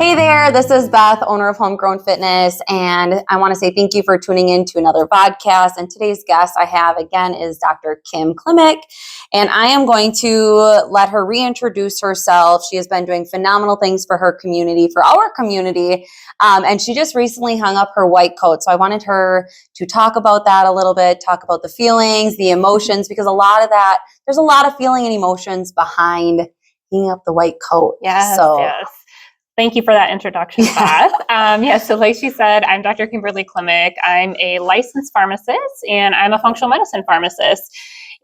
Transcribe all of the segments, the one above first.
Hey there, this is Beth, owner of Homegrown Fitness, and I want to say thank you for tuning in to another podcast. And today's guest I have again is Dr. Kym Klimek, and I am going to let her reintroduce herself. She has been doing phenomenal things for her community, for our community, and she just recently hung up her white coat. So I wanted her to talk about that a little bit, talk about the feelings, the emotions, because a lot of that, there's a lot of feeling and emotions behind hanging up the white coat. Yes. Thank you for that introduction, Beth. So like she said, I'm Dr. Kymberly Klimek. I'm a licensed pharmacist and I'm a functional medicine pharmacist.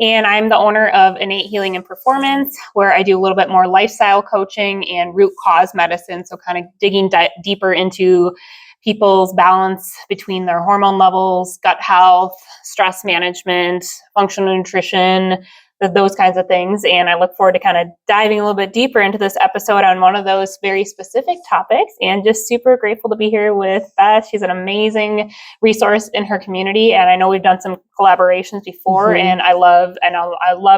And I'm the owner of Innate Healing and Performance, where I do a little bit more lifestyle coaching and root cause medicine. So kind of digging deeper into people's balance between their hormone levels, gut health, stress management, functional nutrition, those kinds of things. And I look forward to kind of diving a little bit deeper into this episode on one of those very specific topics, and just super grateful to be here with Beth. She's an amazing resource in her community. And I know we've done some collaborations before, and I love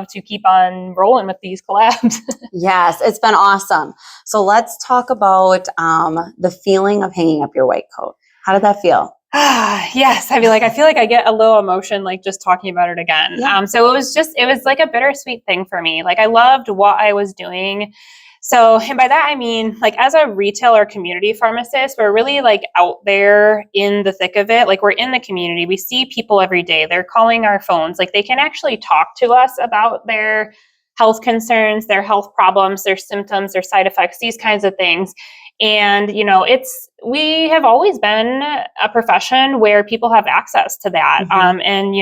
to keep on rolling with these collabs. Yes, it's been awesome. So let's talk about the feeling of hanging up your white coat. How did that feel? Yes. I feel like I get a little emotion, like just talking about it again. Yeah. So it was like a bittersweet thing for me. Like I loved what I was doing. So, and by that, I mean, like as a retail or community pharmacist, we're really like out there in the thick of it. Like we're in the community. We see people every day. They're calling our phones. Like they can actually talk to us about their health concerns, their health problems, their symptoms, their side effects, these kinds of things. And, we have always been a profession where people have access to that. And,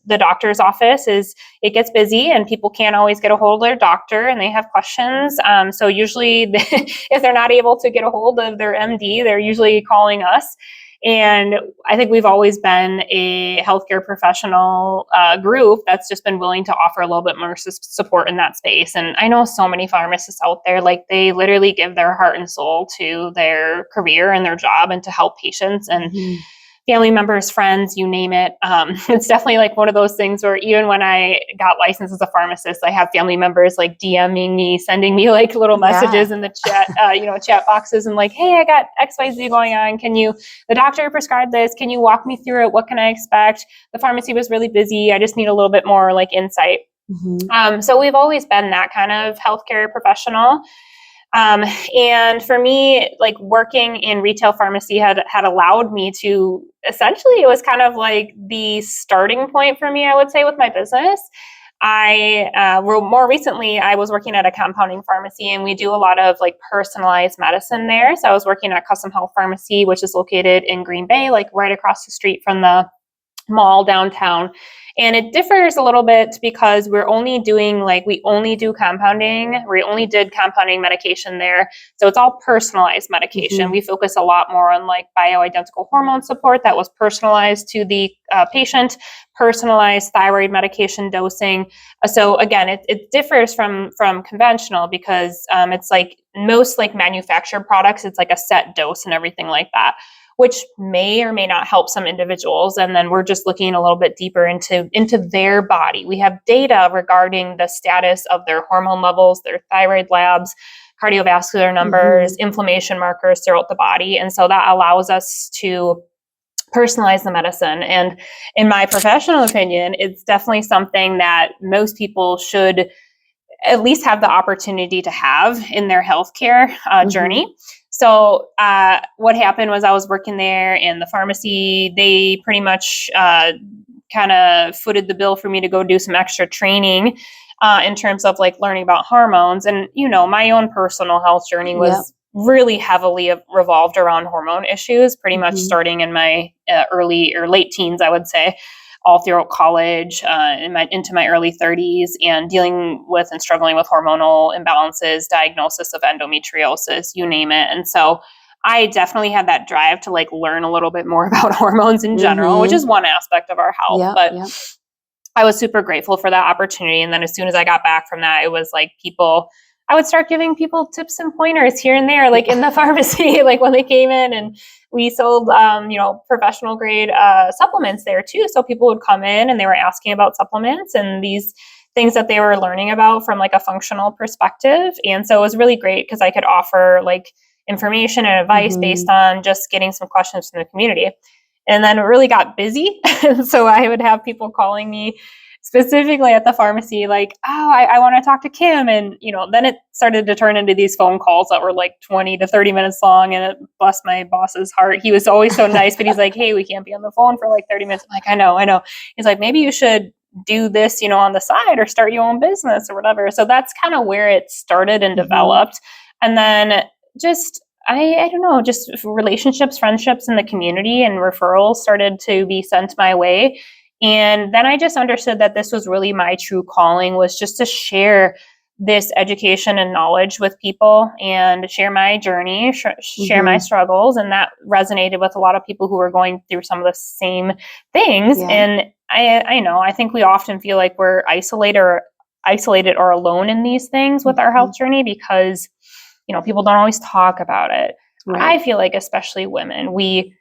the doctor's office it gets busy and people can't always get a hold of their doctor and they have questions. So usually if they're not able to get a hold of their MD, they're usually calling us. And I think we've always been a healthcare professional group that's just been willing to offer a little bit more support in that space. And I know so many pharmacists out there, like they literally give their heart and soul to their career and their job and to help patients and family members, friends, you name it. It's definitely like one of those things where even when I got licensed as a pharmacist, I have family members like DMing me, sending me like little messages in the chat, chat boxes and like, hey, I got XYZ going on. The doctor prescribed this. Can you walk me through it? What can I expect? The pharmacy was really busy. I just need a little bit more like insight. So we've always been that kind of healthcare professional. And for me, like working in retail pharmacy had allowed me to essentially, it was kind of like the starting point for me, I would say, with my business. More recently, I was working at a compounding pharmacy and we do a lot of like personalized medicine there. So I was working at Custom Health Pharmacy, which is located in Green Bay, like right across the street from the mall downtown. And it differs a little bit because we only do compounding. We only did compounding medication there. So it's all personalized medication. We focus a lot more on like bioidentical hormone support that was personalized to the patient, personalized thyroid medication dosing. So again, it differs from conventional because it's like most like manufactured products, it's like a set dose and everything like that, which may or may not help some individuals. And then we're just looking a little bit deeper into their body. We have data regarding the status of their hormone levels, their thyroid labs, cardiovascular numbers, inflammation markers throughout the body. And so that allows us to personalize the medicine. And in my professional opinion, it's definitely something that most people should at least have the opportunity to have in their healthcare journey. So what happened was I was working there and the pharmacy, they pretty much kind of footed the bill for me to go do some extra training in terms of like learning about hormones. And, my own personal health journey was really heavily revolved around hormone issues, pretty much starting in my early or late teens, I would say, all throughout college, into my early 30s, and dealing with and struggling with hormonal imbalances, diagnosis of endometriosis, you name it. And so I definitely had that drive to like learn a little bit more about hormones in general, which is one aspect of our health. I was super grateful for that opportunity. And then as soon as I got back from that, it was like I would start giving people tips and pointers here and there, like in the pharmacy, like when they came in, and we sold, professional grade supplements there too. So people would come in and they were asking about supplements and these things that they were learning about from like a functional perspective. And so it was really great because I could offer like information and advice based on just getting some questions from the community. And then it really got busy. So I would have people calling me specifically at the pharmacy, like, oh, I want to talk to Kim. And, then it started to turn into these phone calls that were like 20 to 30 minutes long. And it blessed my boss's heart. He was always so nice, but he's like, hey, we can't be on the phone for like 30 minutes. I'm like, I know. He's like, maybe you should do this, on the side or start your own business or whatever. So that's kind of where it started and developed. And then just, I don't know, just relationships, friendships in the community and referrals started to be sent my way. And then I just understood that this was really my true calling, was just to share this education and knowledge with people and share my journey, share my struggles. And that resonated with a lot of people who were going through some of the same things. And I think we often feel like we're isolated or alone in these things with our health journey because, people don't always talk about it. Right. I feel like especially women, we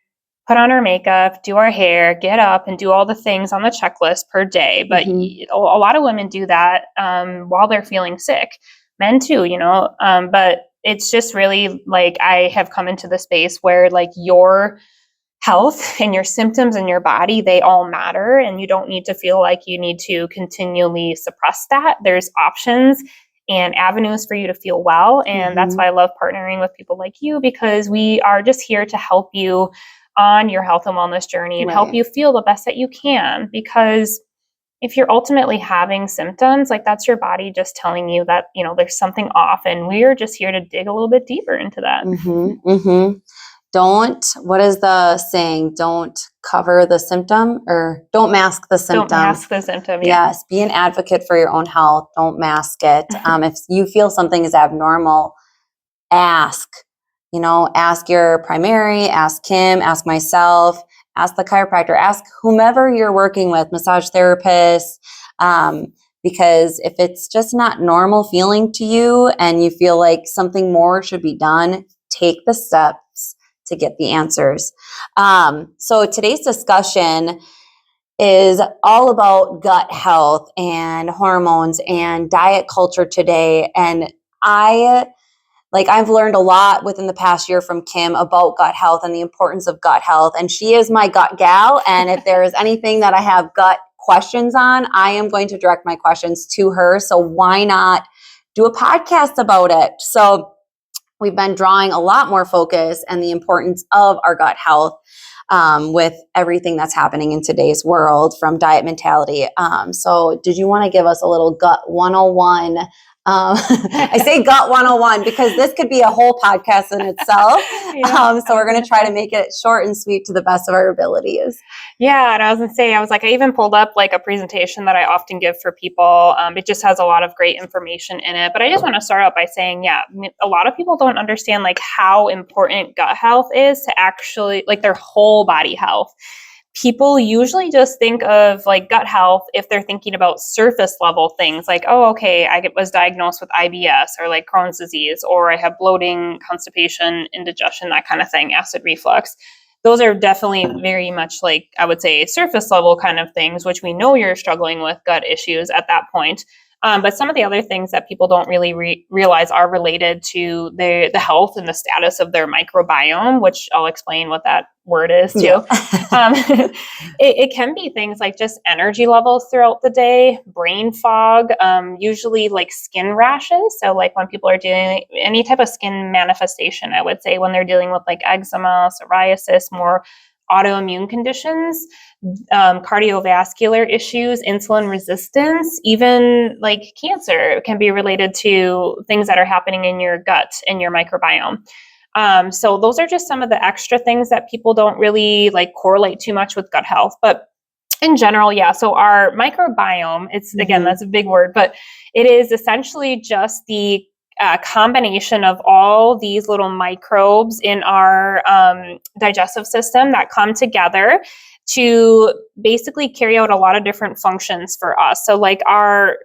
put on our makeup, do our hair, get up and do all the things on the checklist per day. But a lot of women do that while they're feeling sick. Men too, but it's just really like I have come into the space where like your health and your symptoms in your body, they all matter. And you don't need to feel like you need to continually suppress that. There's options and avenues for you to feel well. And that's why I love partnering with people like you, because we are just here to help you on your health and wellness journey and help you feel the best that you can. Because if you're ultimately having symptoms, like that's your body just telling you that, there's something off. And we're just here to dig a little bit deeper into that. What is the saying? Don't cover the symptom, or don't mask the symptom. Don't mask the symptom. Yes. Be an advocate for your own health. Don't mask it. If you feel something is abnormal, ask your primary, ask Kim, ask myself, ask the chiropractor, ask whomever you're working with, massage therapist. Because if it's just not normal feeling to you and you feel like something more should be done, take the steps to get the answers. So today's discussion is all about gut health and hormones and diet culture today. And I've learned a lot within the past year from Kim about gut health and the importance of gut health. And she is my gut gal. And if there is anything that I have gut questions on, I am going to direct my questions to her. So why not do a podcast about it? So we've been drawing a lot more focus and the importance of our gut health with everything that's happening in today's world from diet mentality. So did you want to give us a little gut 101? I say gut 101 because this could be a whole podcast in itself. So we're going to try to make it short and sweet to the best of our abilities. Yeah. And I was going to say, I even pulled up like a presentation that I often give for people. It just has a lot of great information in it. But I just want to start out by saying, a lot of people don't understand like how important gut health is to actually like their whole body health. People usually just think of like gut health if they're thinking about surface level things like, oh, okay, I was diagnosed with IBS or like Crohn's disease, or I have bloating, constipation, indigestion, that kind of thing, acid reflux. Those are definitely very much like, I would say, surface level kind of things, which we know you're struggling with gut issues at that point. But some of the other things that people don't really realize are related to the health and the status of their microbiome, which I'll explain what that word is too. Yeah. It can be things like just energy levels throughout the day, brain fog, usually like skin rashes. So like when people are doing any type of skin manifestation, I would say when they're dealing with like eczema, psoriasis, more autoimmune conditions, cardiovascular issues, insulin resistance, even like cancer can be related to things that are happening in your gut and your microbiome. So those are just some of the extra things that people don't really like correlate too much with gut health. But in general, so our microbiome, it's again, that's a big word, but it is essentially just the combination of all these little microbes in our digestive system that come together to basically carry out a lot of different functions for us. So like our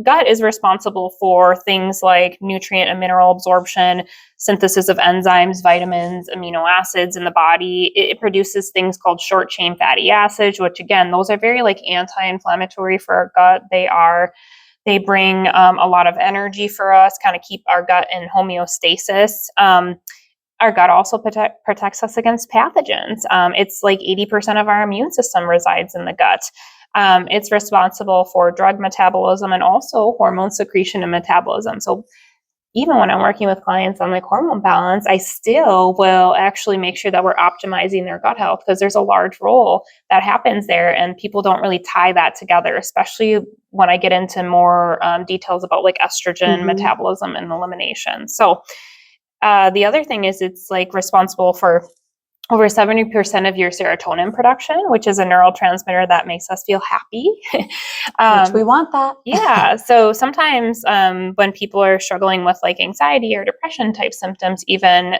gut is responsible for things like nutrient and mineral absorption, synthesis of enzymes, vitamins, amino acids in the body. It produces things called short chain fatty acids, which again, those are very like anti-inflammatory for our gut. They bring a lot of energy for us, kind of keep our gut in homeostasis. Our gut also protects us against pathogens. It's like 80% of our immune system resides in the gut. It's responsible for drug metabolism and also hormone secretion and metabolism. So even when I'm working with clients on like hormone balance, I still will actually make sure that we're optimizing their gut health, because there's a large role that happens there, and people don't really tie that together, especially when I get into more details about like estrogen metabolism and elimination. So the other thing is it's like responsible for over 70% of your serotonin production, which is a neurotransmitter that makes us feel happy. Which we want that. Yeah. So sometimes when people are struggling with like anxiety or depression type symptoms, even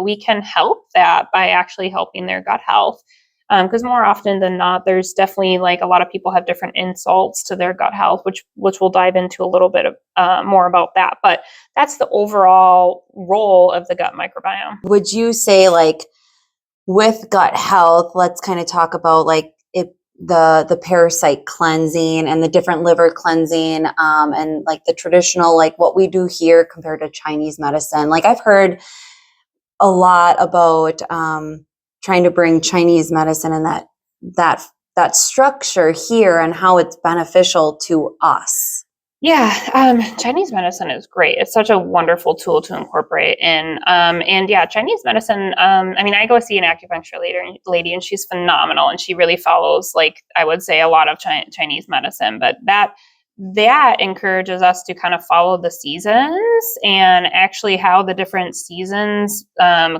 we can help that by actually helping their gut health. Because more often than not, there's definitely like a lot of people have different insults to their gut health, which we'll dive into a little bit of more about that. But that's the overall role of the gut microbiome. Would you say, like, with gut health, let's kind of talk about like the parasite cleansing and the different liver cleansing, and like the traditional, like what we do here compared to Chinese medicine. Like I've heard a lot about trying to bring Chinese medicine and that structure here and how it's beneficial to us. Yeah, Chinese medicine is great. It's such a wonderful tool to incorporate in. And yeah, Chinese medicine, I mean, I go see an acupuncture lady, and she's phenomenal. And she really follows, like, I would say, a lot of Chinese medicine. But that encourages us to kind of follow the seasons and actually how the different seasons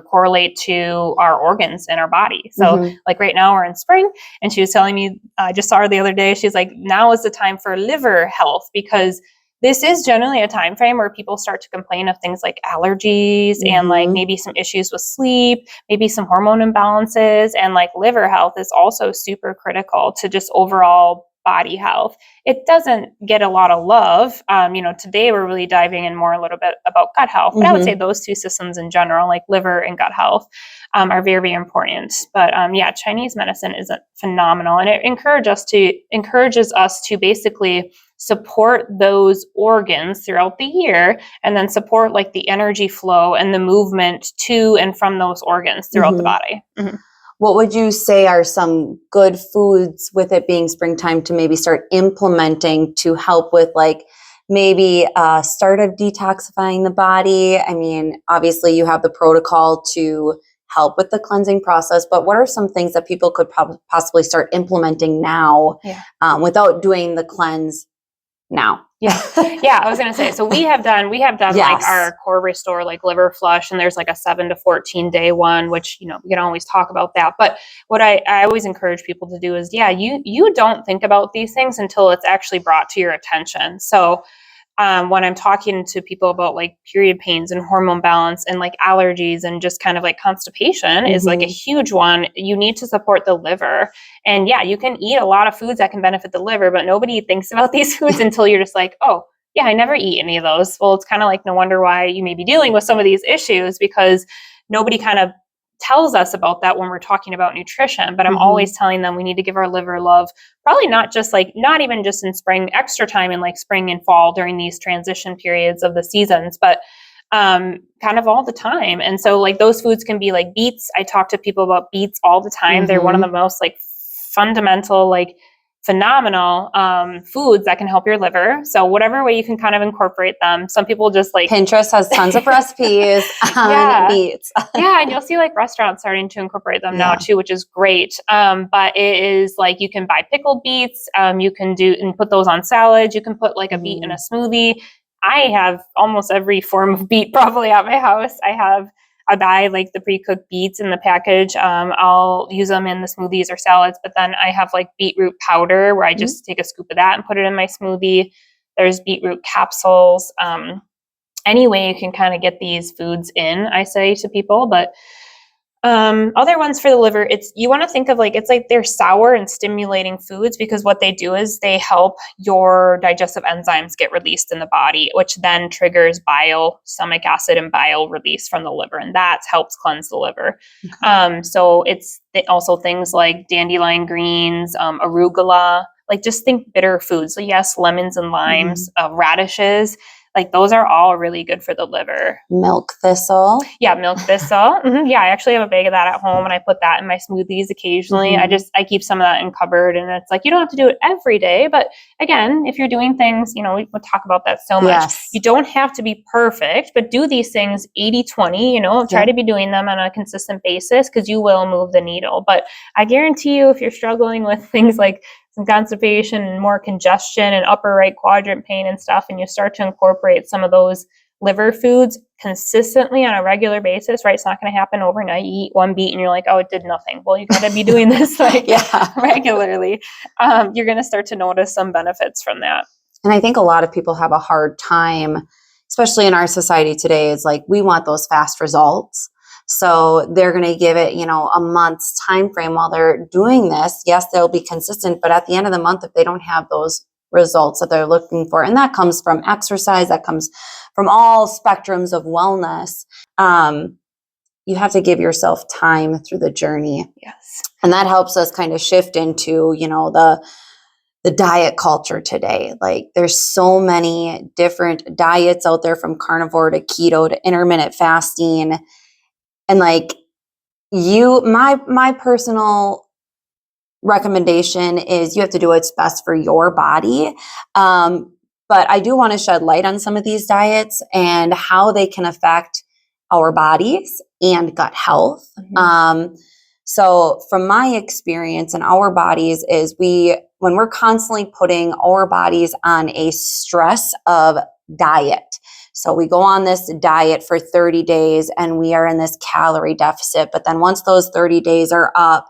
correlate to our organs in our body. So like right now we're in spring, and she was telling me, I just saw her the other day, she's like, now is the time for liver health, because this is generally a time frame where people start to complain of things like allergies and like maybe some issues with sleep, maybe some hormone imbalances, and like liver health is also super critical to just overall body health. It doesn't get a lot of love. Today we're really diving in more a little bit about gut health, but I would say those two systems in general, like liver and gut health, are very, very important. But yeah, Chinese medicine is phenomenal, and it encourages us to basically support those organs throughout the year, and then support like the energy flow and the movement to and from those organs throughout the body. What would you say are some good foods, with it being springtime, to maybe start implementing to help with like maybe start of detoxifying the body? I mean, obviously you have the protocol to help with the cleansing process, but what are some things that people could possibly start implementing now without doing the cleanse now? Yeah, I was going to say, so we have done like our core restore, like liver flush, and there's like a 7 to 14 day one, which, we can always talk about that. But what I always encourage people to do is, you don't think about these things until it's actually brought to your attention. So when I'm talking to people about like period pains and hormone balance and like allergies and just kind of like constipation is like a huge one, you need to support the liver. And yeah, you can eat a lot of foods that can benefit the liver, but nobody thinks about these foods until you're just like, oh yeah, I never eat any of those. Well, it's kind of like, no wonder why you may be dealing with some of these issues, because nobody kind of tells us about that when we're talking about nutrition. But I'm always telling them we need to give our liver love, probably not even just in spring, extra time in like spring and fall during these transition periods of the seasons, but kind of all the time. And so like those foods can be like beets. I talk to people about beets all the time. They're one of the most like fundamental, like phenomenal foods that can help your liver. So whatever way you can kind of incorporate them. Some people just like Pinterest has tons of recipes on beets. Yeah, and you'll see like restaurants starting to incorporate them now too, which is great. But it is like, you can buy pickled beets. You can do and put those on salads. You can put like a beet in a smoothie. I have almost every form of beet probably at my house. I buy like the pre-cooked beets in the package. I'll use them in the smoothies or salads, but then I have like beetroot powder where I just take a scoop of that and put it in my smoothie. There's beetroot capsules. Any way you can kind of get these foods in, I say to people, but other ones for the liver, you want to think of like, it's like they're sour and stimulating foods, because what they do is they help your digestive enzymes get released in the body, which then triggers stomach acid and bile release from the liver, and that helps cleanse the liver. So it's also things like dandelion greens, arugula, like just think bitter foods. So yes, lemons and limes, radishes, like those are all really good for the liver. Milk thistle. Yeah, milk thistle. Yeah, I actually have a bag of that at home, and I put that in my smoothies occasionally. I keep some of that in cupboard, and it's like you don't have to do it every day, but again, if you're doing things, we talk about that so much. Yes. You don't have to be perfect, but do these things 80-20, try to be doing them on a consistent basis because you will move the needle. But I guarantee you, if you're struggling with things like some constipation and more congestion and upper right quadrant pain and stuff, and you start to incorporate some of those liver foods consistently on a regular basis, right? It's not going to happen overnight. You eat one beet and you're like, oh, it did nothing. Well, you got to be doing this regularly. You're going to start to notice some benefits from that. And I think a lot of people have a hard time, especially in our society today, is like, we want those fast results. So they're going to give it, a month's time frame while they're doing this. Yes, they'll be consistent, but at the end of the month, if they don't have those results that they're looking for, and that comes from exercise, that comes from all spectrums of wellness, you have to give yourself time through the journey. Yes. And that helps us kind of shift into, the diet culture today. Like there's so many different diets out there, from carnivore to keto to intermittent fasting. And like my personal recommendation is you have to do what's best for your body. But I do want to shed light on some of these diets and how they can affect our bodies and gut health. So from my experience in our bodies is when we're constantly putting our bodies on a stress of diet. So we go on this diet for 30 days and we are in this calorie deficit. But then once those 30 days are up,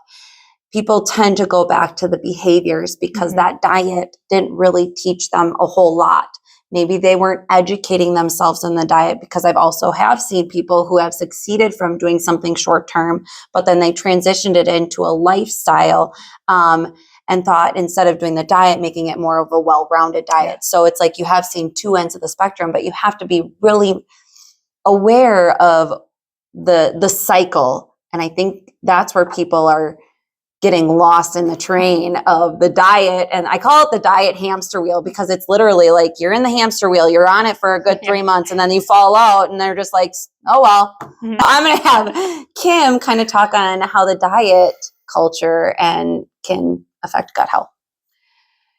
people tend to go back to the behaviors because that diet didn't really teach them a whole lot. Maybe they weren't educating themselves in the diet, because I've also have seen people who have succeeded from doing something short term, but then they transitioned it into a lifestyle and thought, instead of doing the diet, making it more of a well-rounded diet. Yeah. So it's like you have seen two ends of the spectrum, but you have to be really aware of the cycle. And I think that's where people are getting lost in the train of the diet. And I call it the diet hamster wheel, because it's literally like you're in the hamster wheel, you're on it for a good 3 months, and then you fall out and they're just like, oh, well. I'm going to have Kim kind of talk on how the diet culture can affect gut health.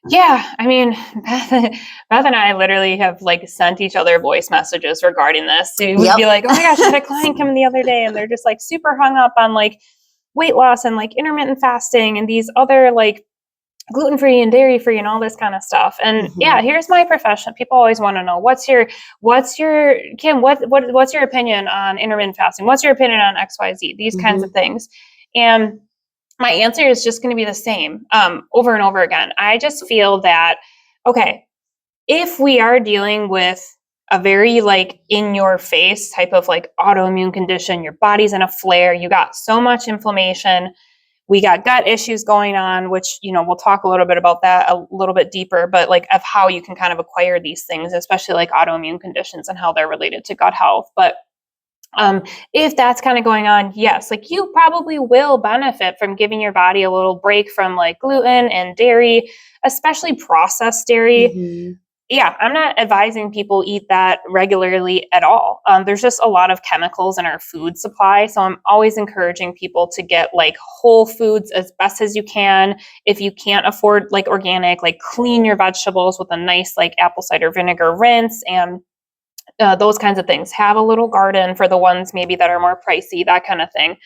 Yeah, I mean, Beth and I literally have like sent each other voice messages regarding this. So we'd be like, oh my gosh, I had a client come in the other day and they're just like super hung up on like weight loss and like intermittent fasting and these other like gluten-free and dairy-free and all this kind of stuff. And yeah, here's my profession. People always want to know, what's your Kim, what's your opinion on intermittent fasting? What's your opinion on XYZ? These kinds of things. And my answer is just going to be the same over and over again. I just feel that, okay, if we are dealing with a very like in your face type of like autoimmune condition, your body's in a flare, you got so much inflammation, we got gut issues going on, which, we'll talk a little bit about that a little bit deeper, but like of how you can kind of acquire these things, especially like autoimmune conditions and how they're related to gut health. But if that's kind of going on, yes, like you probably will benefit from giving your body a little break from like gluten and dairy, especially processed dairy. Yeah, I'm not advising people eat that regularly at all. There's just a lot of chemicals in our food supply. So I'm always encouraging people to get like whole foods as best as you can. If you can't afford like organic, like clean your vegetables with a nice like apple cider vinegar rinse and those kinds of things. Have a little garden for the ones maybe that are more pricey, that kind of thing.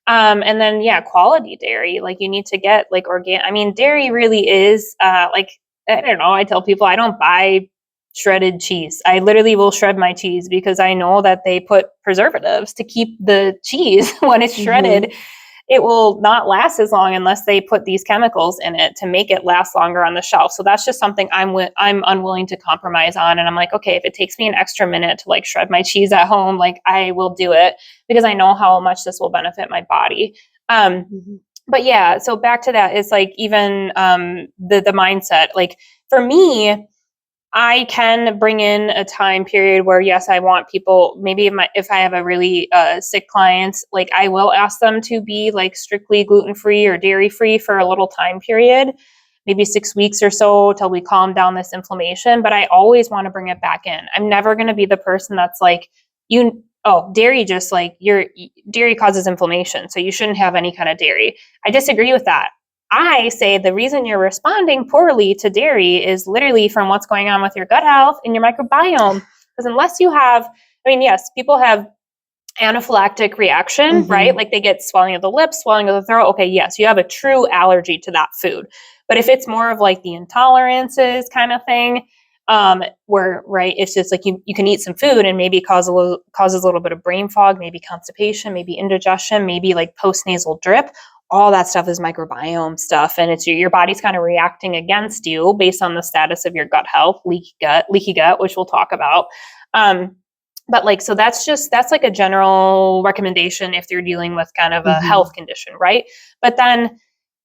And then, quality dairy. Like you need to get like organic. I mean, dairy really is like, I don't know. I tell people I don't buy shredded cheese. I literally will shred my cheese because I know that they put preservatives to keep the cheese when it's shredded. It will not last as long unless they put these chemicals in it to make it last longer on the shelf. So that's just something I'm unwilling to compromise on. And I'm like, okay, if it takes me an extra minute to like shred my cheese at home, like I will do it because I know how much this will benefit my body. But yeah, so back to that, it's like even the mindset. Like for me, I can bring in a time period where, yes, I want people, maybe if I have a really sick client, like I will ask them to be like strictly gluten-free or dairy-free for a little time period. maybe 6 weeks or so till we calm down this inflammation, but I always want to bring it back in. I'm never going to be the person that's like, dairy dairy causes inflammation, so you shouldn't have any kind of dairy. I disagree with that. I say the reason you're responding poorly to dairy is literally from what's going on with your gut health and your microbiome. Because unless you have, yes, people have anaphylactic reaction, right? Like they get swelling of the lips, swelling of the throat. Okay, yes, you have a true allergy to that food. But if it's more of like the intolerances kind of thing, where, right, it's just like you can eat some food and maybe causes a little bit of brain fog, maybe constipation, maybe indigestion, maybe like postnasal drip. All that stuff is microbiome stuff, and it's your body's kind of reacting against you based on the status of your gut health, leaky gut, which we'll talk about. But like, so that's like a general recommendation if you're dealing with kind of a health condition, right? But then,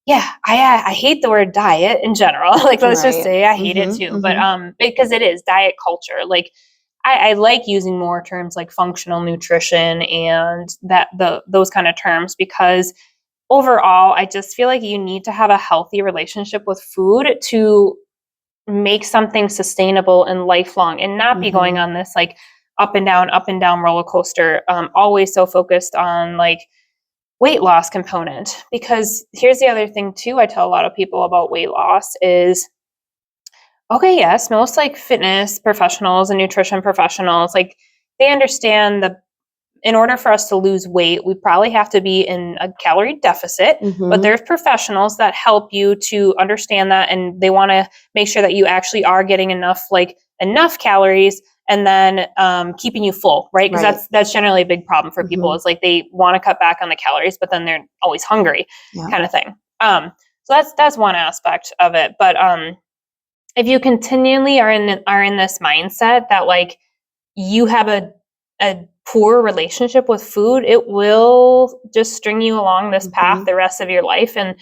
yeah, I hate the word diet in general. Like, let's just say I hate it too. But because it is diet culture. Like, I like using more terms like functional nutrition and those kind of terms, because overall, I just feel like you need to have a healthy relationship with food to make something sustainable and lifelong, and not be going on this like up and down roller coaster, always so focused on like weight loss component. Because here's the other thing too, I tell a lot of people about weight loss is, okay, yes, most like fitness professionals and nutrition professionals, like they understand in order for us to lose weight, we probably have to be in a calorie deficit, but there's professionals that help you to understand that, and they want to make sure that you actually are getting enough calories, and then keeping you full, right? Because that's generally a big problem for people, is like they want to cut back on the calories, but then they're always hungry, kind of thing. So that's one aspect of it. But if you continually are in this mindset that like you have a poor relationship with food, it will just string you along this path the rest of your life. And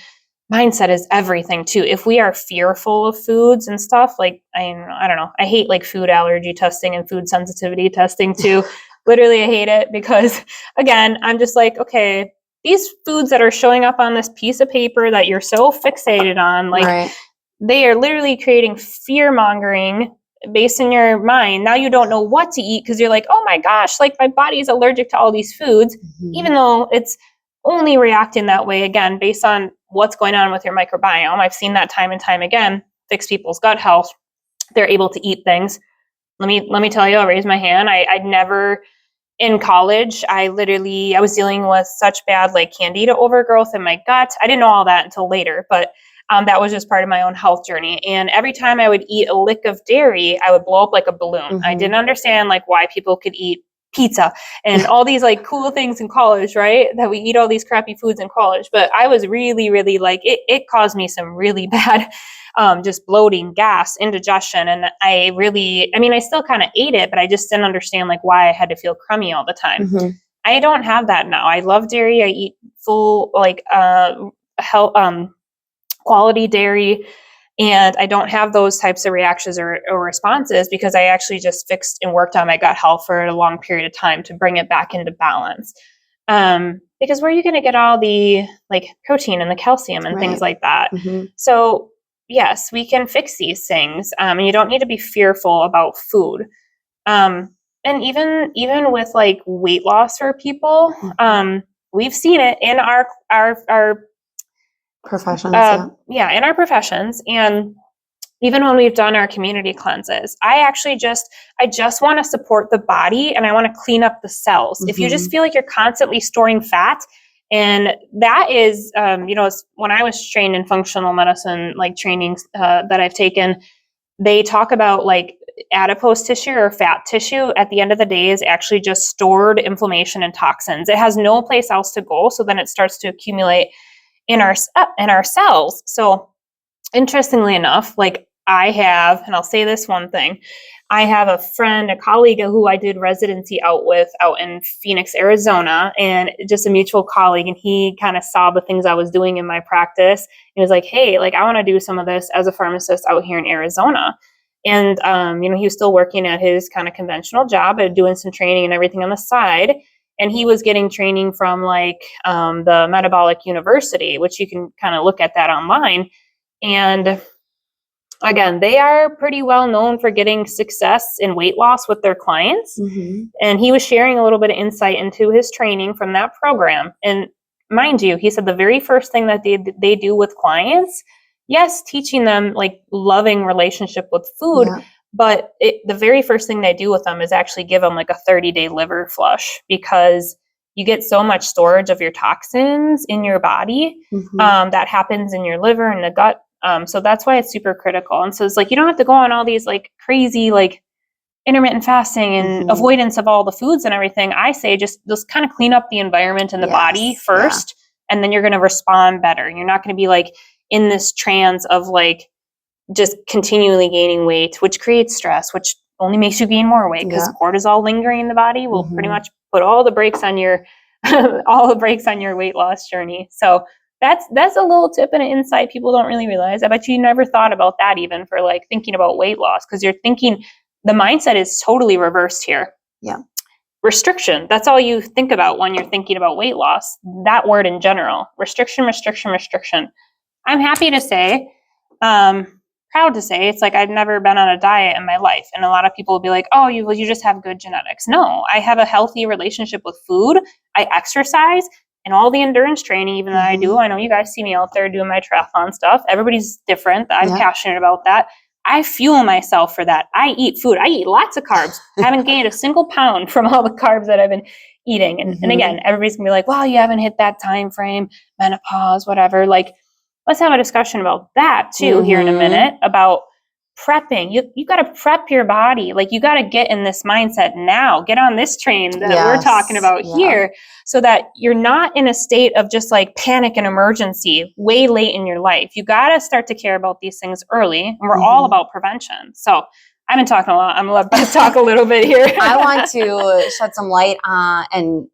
mindset is everything too. If we are fearful of foods and stuff, like I don't know, I hate like food allergy testing and food sensitivity testing too. Literally, I hate it, because again, I'm just like, okay, these foods that are showing up on this piece of paper that you're so fixated on, like they are literally creating fear mongering based in your mind. Now you don't know what to eat because you're like, oh my gosh, like my body is allergic to all these foods, even though it's only reacting that way, again, based on what's going on with your microbiome. I've seen that time and time again, fix people's gut health. They're able to eat things. Let me tell you, I'll raise my hand. I'd never, in college, I was dealing with such bad like candida overgrowth in my gut. I didn't know all that until later, but that was just part of my own health journey. And every time I would eat a lick of dairy, I would blow up like a balloon. I didn't understand like why people could eat pizza and all these like cool things in college, right? That we eat all these crappy foods in college. But I was really, really like, it caused me some really bad just bloating, gas, indigestion. And I still kind of ate it, but I just didn't understand like why I had to feel crummy all the time. I don't have that now. I love dairy. I eat full like health quality dairy, and I don't have those types of reactions or responses, because I actually just fixed and worked on my gut health for a long period of time to bring it back into balance. Because where are you going to get all the like protein and the calcium and things like that? So yes, we can fix these things, and you don't need to be fearful about food. And even with like weight loss for people, we've seen it in our professions. In our professions. And even when we've done our community cleanses, I just want to support the body, and I want to clean up the cells. If you just feel like you're constantly storing fat, and that is, when I was trained in functional medicine, like trainings that I've taken, they talk about like adipose tissue or fat tissue at the end of the day is actually just stored inflammation and toxins. It has no place else to go. So then it starts to accumulate in our cells. So interestingly enough, like I have, and I'll say this one thing, I have a friend, a colleague who I did residency out in Phoenix, Arizona, and just a mutual colleague. And he kind of saw the things I was doing in my practice. He was like, hey, like I want to do some of this as a pharmacist out here in Arizona. And, he was still working at his kind of conventional job and doing some training and everything on the side. And he was getting training from like the Metabolic University, which you can kind of look at that online. And again, they are pretty well known for getting success in weight loss with their clients. Mm-hmm. And he was sharing a little bit of insight into his training from that program. And mind you, he said the very first thing that they do with clients, yes, teaching them like loving relationship with food, Yeah. but the very first thing they do with them is actually give them like a 30-day liver flush, because you get so much storage of your toxins in your body. Mm-hmm. That happens in your liver and the gut. So that's why it's super critical. And so it's like, you don't have to go on all these like crazy, like intermittent fasting and Mm-hmm. avoidance of all the foods and everything. I say just kind of clean up the environment and the body first, and then you're going to respond better. You're not going to be like in this trance of like just continually gaining weight, which creates stress, which only makes you gain more weight, because cortisol lingering in the body will pretty much put all the brakes on your weight loss journey. So that's a little tip and an insight people don't really realize. I bet you never thought about that even for like thinking about weight loss, because you're thinking the mindset is totally reversed here. Yeah. Restriction. That's all you think about when you're thinking about weight loss. That word in general. Restriction, restriction, restriction. I'm happy to say, proud to say, it's like I've never been on a diet in my life. And a lot of people will be like, oh, you just have good genetics. No, I have a healthy relationship with food. I exercise, and all the endurance training even that I do. I know you guys see me out there doing my triathlon stuff. Everybody's different. I'm passionate about that. I fuel myself for that. I eat food. I eat lots of carbs. I haven't gained a single pound from all the carbs that I've been eating. And again, everybody's gonna be like, well, you haven't hit that time frame, menopause, whatever. Like, let's have a discussion about that too here in a minute, about prepping. You got to prep your body. Like, you got to get in this mindset now, get on this train that we're talking about here, so that you're not in a state of just like panic and emergency way late in your life. You got to start to care about these things early, and we're all about prevention. So I've been talking a lot. I'm going to talk a little bit here. I want to shed some light on and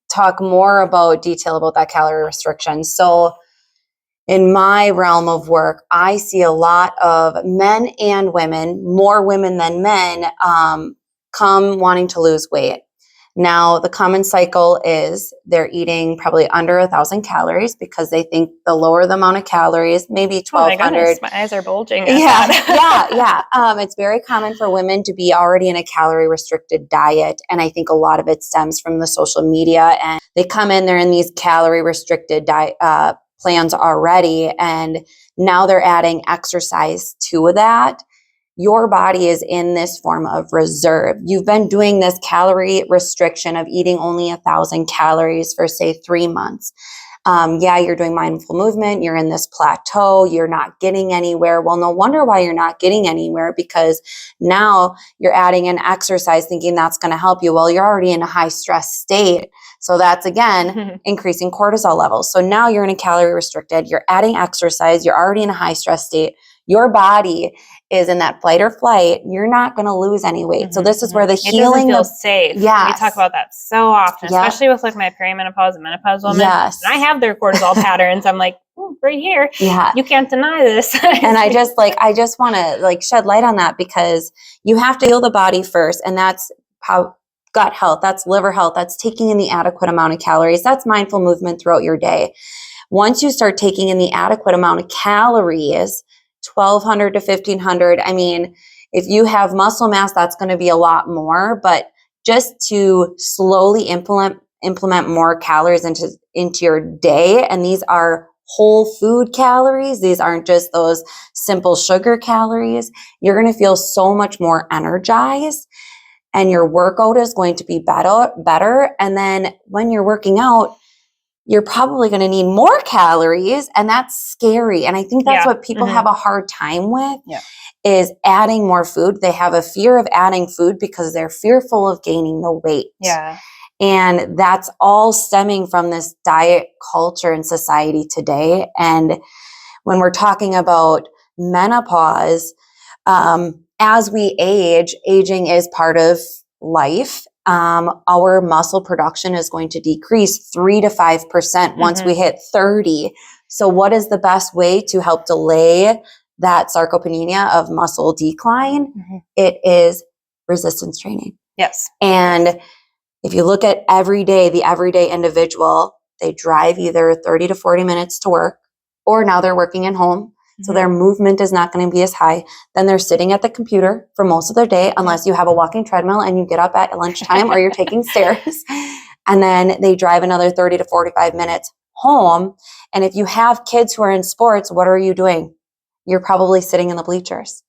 talk more about detail about that calorie restriction. So in my realm of work, I see a lot of men and women, more women than men, come wanting to lose weight. Now, the common cycle is they're eating probably under 1,000 calories, because they think the lower the amount of calories, maybe 1,200. My eyes are bulging. Yeah. It's very common for women to be already in a calorie restricted diet. And I think a lot of it stems from the social media, and they come in, they're in these calorie restricted diet plans already, and now they're adding exercise to that. Your body is in this form of reserve. You've been doing this calorie restriction of eating only 1,000 calories for say 3 months. You're doing mindful movement. You're in this plateau. You're not getting anywhere. Well, no wonder why you're not getting anywhere, because now you're adding an exercise thinking that's going to help you. Well, you're already in a high stress state. So that's, again, increasing cortisol levels. So now you're in a calorie restricted. You're adding exercise. You're already in a high stress state. Your body is in that fight or flight. You're not going to lose any weight. So this is where the healing. It doesn't feel safe. Yes. We talk about that so often, especially with like my perimenopause and menopause women. Yes. And I have their cortisol patterns. I'm like, right here. Yeah. You can't deny this. And I just want to like shed light on that, because you have to heal the body first. And that's how gut health, that's liver health, that's taking in the adequate amount of calories. That's mindful movement throughout your day. Once you start taking in the adequate amount of calories, 1,200 to 1,500. I mean, if you have muscle mass, that's going to be a lot more, but just to slowly implement more calories into your day. And these are whole food calories. These aren't just those simple sugar calories. You're going to feel so much more energized, and your workout is going to be better. And then when you're working out, you're probably going to need more calories, and that's scary. And I think that's what people have a hard time with, is adding more food. They have a fear of adding food because they're fearful of gaining the weight. Yeah. And that's all stemming from this diet culture in society today. And when we're talking about menopause, as we age, aging is part of life. Our muscle production is going to decrease 3 to 5% once we hit 30. So what is the best way to help delay that sarcopenia of muscle decline? It is resistance training. Yes. And if you look at the everyday individual, they drive either 30 to 40 minutes to work, or now they're working at home. So their movement is not going to be as high. Then they're sitting at the computer for most of their day, unless you have a walking treadmill and you get up at lunchtime or you're taking stairs. And then they drive another 30 to 45 minutes home. And if you have kids who are in sports, what are you doing? You're probably sitting in the bleachers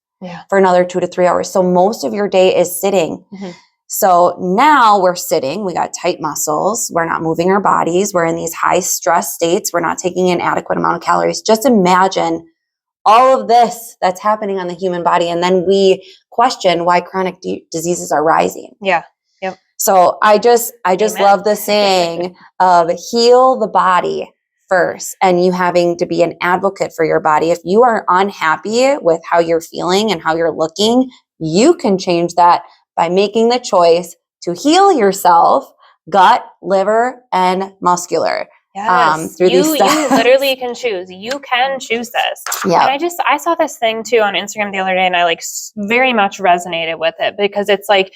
for another 2 to 3 hours. So most of your day is sitting. So now we're sitting, we got tight muscles, we're not moving our bodies, we're in these high stress states, we're not taking an adequate amount of calories. Just imagine all of this that's happening on the human body. And then we question why chronic diseases are rising. So I just love the saying of heal the body first, and you having to be an advocate for your body. If you are unhappy with how you're feeling and how you're looking, you can change that by making the choice to heal yourself, gut, liver, and muscular. Through these steps. You literally can choose. You can choose this. And I saw this thing too on Instagram the other day, and I like very much resonated with it, because it's like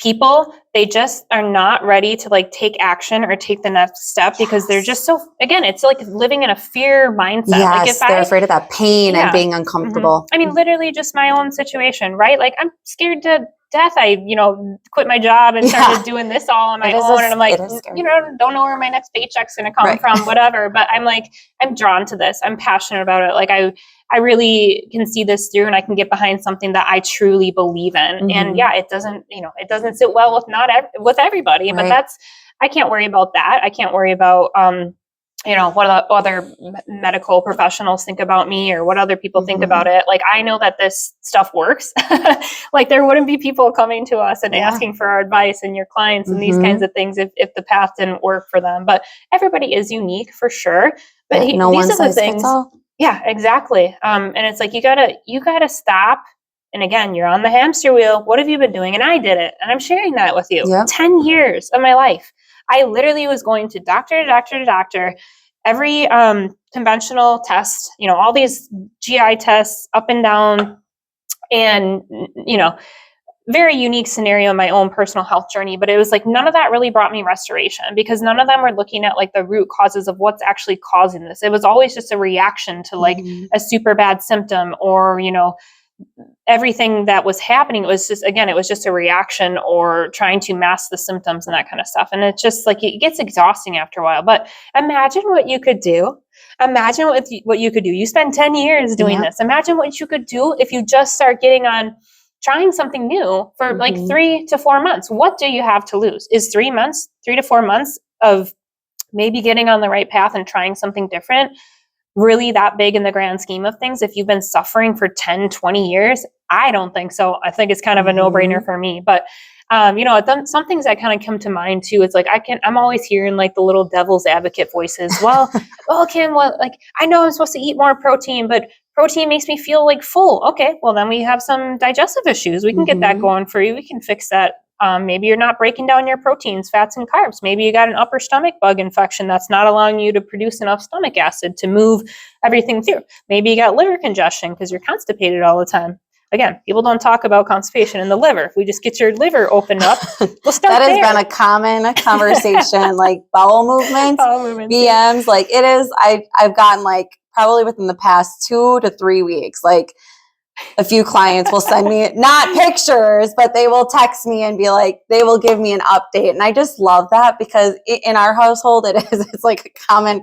people, they just are not ready to like take action or take the next step because they're just so, again, it's like living in a fear mindset. Like if they're afraid of that pain and being uncomfortable. I mean, literally just my own situation, right? Like I'm scared to death. I, quit my job and started doing this all on my own. And I'm like, don't know where my next paycheck's going to come from, whatever. But I'm like, I'm drawn to this. I'm passionate about it. Like I really can see this through, and I can get behind something that I truly believe in. And it doesn't sit well with everybody, but I can't worry about that. I can't worry about, what other medical professionals think about me or what other people think about it. Like, I know that this stuff works. Like there wouldn't be people coming to us and asking for our advice and your clients and these kinds of things if the path didn't work for them. But everybody is unique for sure. But these are the things. Yeah, exactly. And it's like, you gotta stop. And again, you're on the hamster wheel. What have you been doing? And I did it. And I'm sharing that with you. 10 years of my life. I literally was going to doctor to doctor to doctor, every conventional test, all these GI tests up and down, and, very unique scenario in my own personal health journey. But it was like, none of that really brought me restoration, because none of them were looking at like the root causes of what's actually causing this. It was always just a reaction to like a super bad symptom, or, everything that was happening. It was just a reaction or trying to mask the symptoms and that kind of stuff. And it's just like, it gets exhausting after a while. But imagine what you could do. Imagine what you could do. You spend 10 years doing this. Imagine what you could do if you just start getting on trying something new for like 3 to 4 months. What do you have to lose? Is 3 to 4 months of maybe getting on the right path and trying something different really that big in the grand scheme of things? If you've been suffering for 10, 20 years, I don't think so. I think it's kind of a no-brainer for me. But, some things that kind of come to mind too. It's like, I'm always hearing like the little devil's advocate voices. Well, Kim, I know I'm supposed to eat more protein, but protein makes me feel like full. Okay, well then we have some digestive issues. We can get that going for you. We can fix that. Maybe you're not breaking down your proteins, fats, and carbs. Maybe you got an upper stomach bug infection that's not allowing you to produce enough stomach acid to move everything through. Maybe you got liver congestion because you're constipated all the time. Again, people don't talk about constipation in the liver. If we just get your liver opened up, we'll start That has been a common conversation, like bowel movements, BMs. Like it is, I've gotten like probably within the past 2 to 3 weeks, like a few clients will send me not pictures, but they will text me and be like, they will give me an update. And I just love that, because in our household, it's like a common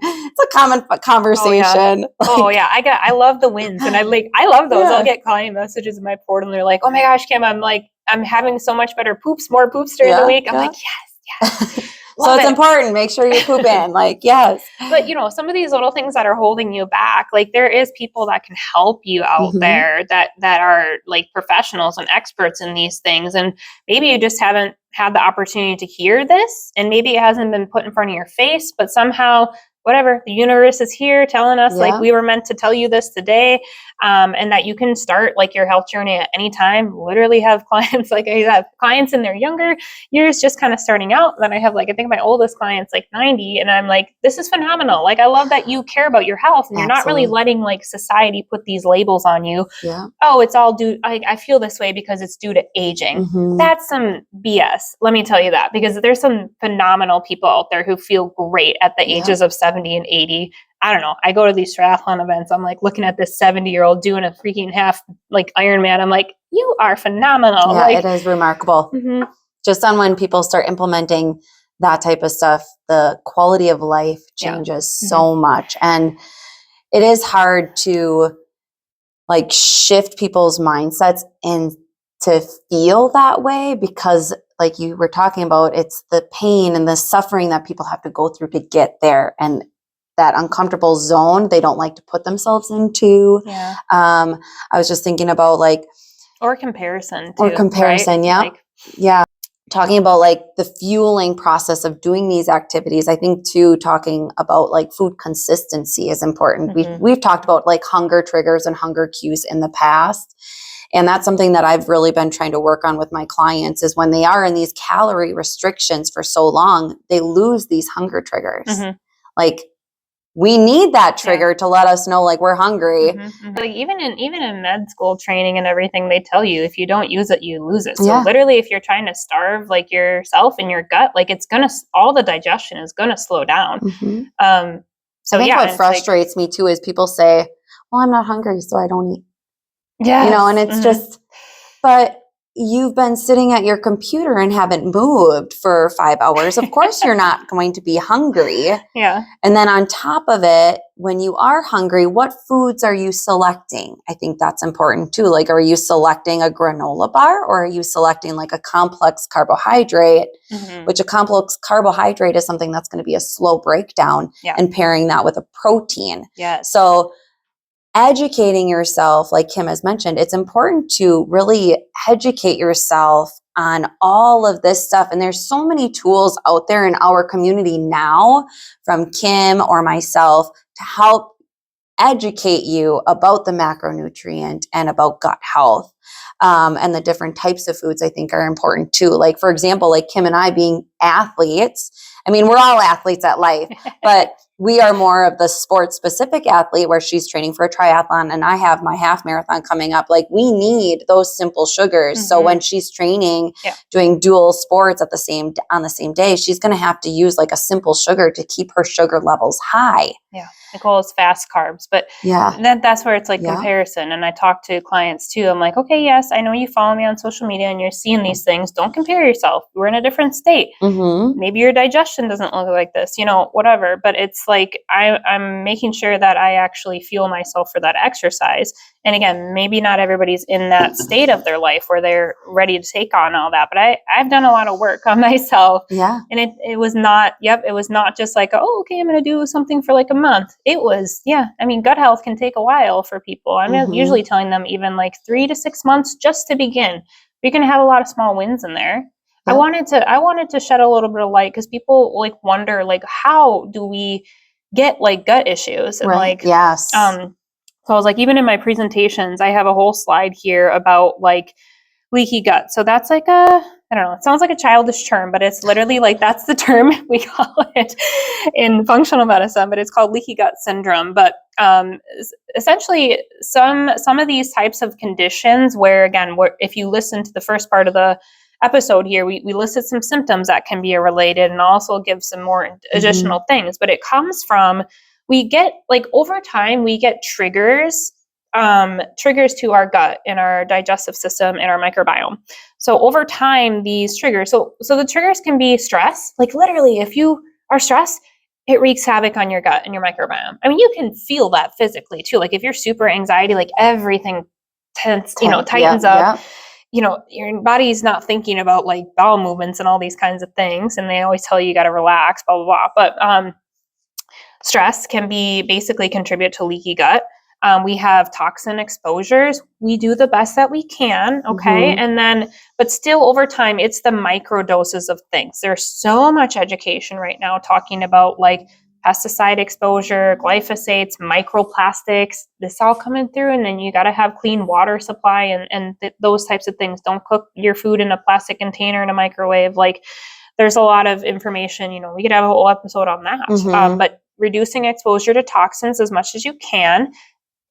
conversation. I love the wins, and I love those. I'll get client messages in my portal and they're like, oh my gosh, Kim, I'm having so much better more poops during the week. I'm like, yes. So it's important. Make sure you poop in. Like, yes. But, some of these little things that are holding you back, like there is people that can help you out there that are like professionals and experts in these things. And maybe you just haven't had the opportunity to hear this, and maybe it hasn't been put in front of your face, but somehow, whatever, the universe is here telling us like we were meant to tell you this today, and that you can start like your health journey at any time. Literally have clients, like I have clients in their younger years just kind of starting out. Then I have I think my oldest client's like 90, and I'm like, this is phenomenal. Like, I love that you care about your health, and you're not really letting like society put these labels on you. Oh, it's all due, I feel this way because it's due to aging. That's some BS. Let me tell you that, because there's some phenomenal people out there who feel great at the ages of 70 and 80. I don't know, I go to these triathlon events, I'm like looking at this 70-year-old doing a freaking half like Ironman. I'm like, you are phenomenal. Yeah, like, it is remarkable. mhm. Just on when people start implementing that type of stuff, the quality of life changes so much. And it is hard to like shift people's mindsets and to feel that way, because like you were talking about, it's the pain and the suffering that people have to go through to get there. And that uncomfortable zone they don't like to put themselves into. Yeah. I was just thinking about like, Or comparison too. or comparison. Right? Yeah. Like, Yeah. Talking about like the fueling process of doing these activities. I think too, talking about like food consistency is important. We've talked about like hunger triggers and hunger cues in the past. And that's something that I've really been trying to work on with my clients, is when they are in these calorie restrictions for so long, they lose these hunger triggers. Like, we need that trigger to let us know like we're hungry. Like even in med school training and everything, they tell you if you don't use it, you lose it. So literally, if you're trying to starve like yourself and your gut, like it's gonna, all the digestion is gonna slow down. So I think what frustrates me too is people say, well, I'm not hungry, so I don't eat. Yeah. You know, and it's just, but you've been sitting at your computer and haven't moved for 5 hours. Of course, you're not going to be hungry. Yeah. And then on top of it, when you are hungry, what foods are you selecting? I think that's important too. Like, are you selecting a granola bar, or are you selecting like a complex carbohydrate, which a complex carbohydrate is something that's going to be a slow breakdown, and pairing that with a protein. So educating yourself, like Kim has mentioned, it's important to really educate yourself on all of this stuff. And there's so many tools out there in our community now from Kim or myself to help educate you about the macronutrient and about gut health. And the different types of foods I think are important too. Like, for example, like Kim and I being athletes, I mean, we're all athletes at life, but we are more of the sports specific athlete, where she's training for a triathlon and I have my half marathon coming up. Like, we need those simple sugars. So when she's training, doing dual sports on the same day, she's going to have to use like a simple sugar to keep her sugar levels high. Yeah. Nicole's fast carbs, but that's where it's like comparison. And I talk to clients too. I'm like, okay, yes, I know you follow me on social media and you're seeing these things. Don't compare yourself. We're in a different state. Maybe your digestion doesn't look like this, whatever. But it's like, I'm making sure that I actually fuel myself for that exercise. And again, maybe not everybody's in that state of their life where they're ready to take on all that. But I've done a lot of work on myself. Yeah. And it was not, it was not just like, oh, okay, I'm going to do something for like a month. It was, gut health can take a while for people. I'm usually telling them even like 3 to 6 months just to begin. You're going to have a lot of small wins in there. I wanted to shed a little bit of light, because people like wonder, like, how do we get like gut issues? And so I was like, even in my presentations, I have a whole slide here about like leaky gut. So that's like I don't know, it sounds like a childish term, but it's literally like, that's the term we call it in functional medicine, but it's called leaky gut syndrome. But essentially some of these types of conditions where, again, if you listen to the first part of the episode here, we listed some symptoms that can be related and also give some more additional things, but it comes from, we get like over time, we get triggers to our gut and our digestive system and our microbiome. So over time, these triggers, so the triggers can be stress. Like literally, if you are stressed, it wreaks havoc on your gut and your microbiome. I mean, you can feel that physically too. Like if you're super anxiety, like everything tightens up. Your body's not thinking about like bowel movements and all these kinds of things. And they always tell you got to relax, blah, blah, blah. But stress can be basically contribute to leaky gut. We have toxin exposures. We do the best that we can. Okay. And then, but still over time, it's the micro doses of things. There's so much education right now talking about like pesticide exposure, glyphosates, microplastics, this all coming through. And then you got to have clean water supply and those types of things. Don't cook your food in a plastic container in a microwave. Like there's a lot of information, we could have a whole episode on that. But reducing exposure to toxins as much as you can.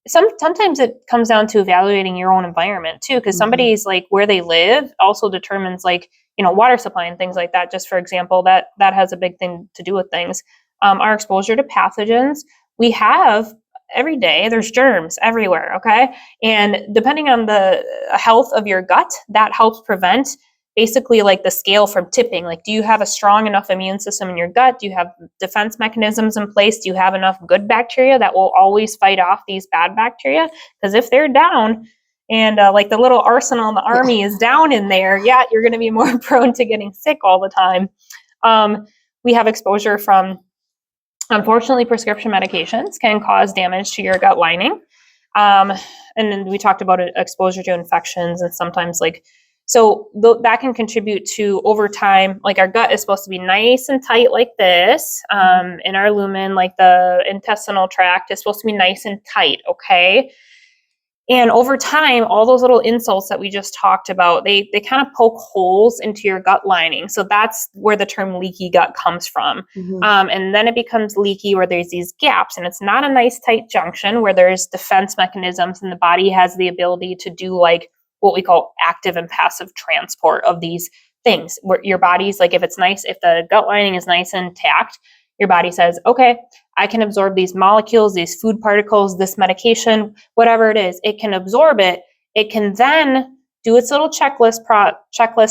Sometimes it comes down to evaluating your own environment too, because somebody's like where they live also determines like, water supply and things like that. Just for example, that has a big thing to do with things. Our exposure to pathogens. we have every day, there's germs everywhere, okay? And depending on the health of your gut, that helps prevent basically like the scale from tipping. Like, do you have a strong enough immune system in your gut? Do you have defense mechanisms in place? Do you have enough good bacteria that will always fight off these bad bacteria? Because if they're down, and like the little arsenal in the army is down in there, you're going to be more prone to getting sick all the time. We have exposure from, unfortunately, prescription medications can cause damage to your gut lining. And then we talked about exposure to infections, and sometimes that can contribute to, over time, like our gut is supposed to be nice and tight like this. In our lumen, like the intestinal tract is supposed to be nice and tight, okay? And over time, all those little insults that we just talked about, they kind of poke holes into your gut lining. So that's where the term leaky gut comes from. And then it becomes leaky where there's these gaps, and it's not a nice tight junction where there's defense mechanisms and the body has the ability to do like what we call active and passive transport of these things, where your body's like, if the gut lining is nice and intact, your body says, okay, I can absorb these molecules, these food particles, this medication, whatever it is, it can absorb it. It can then do its little checklist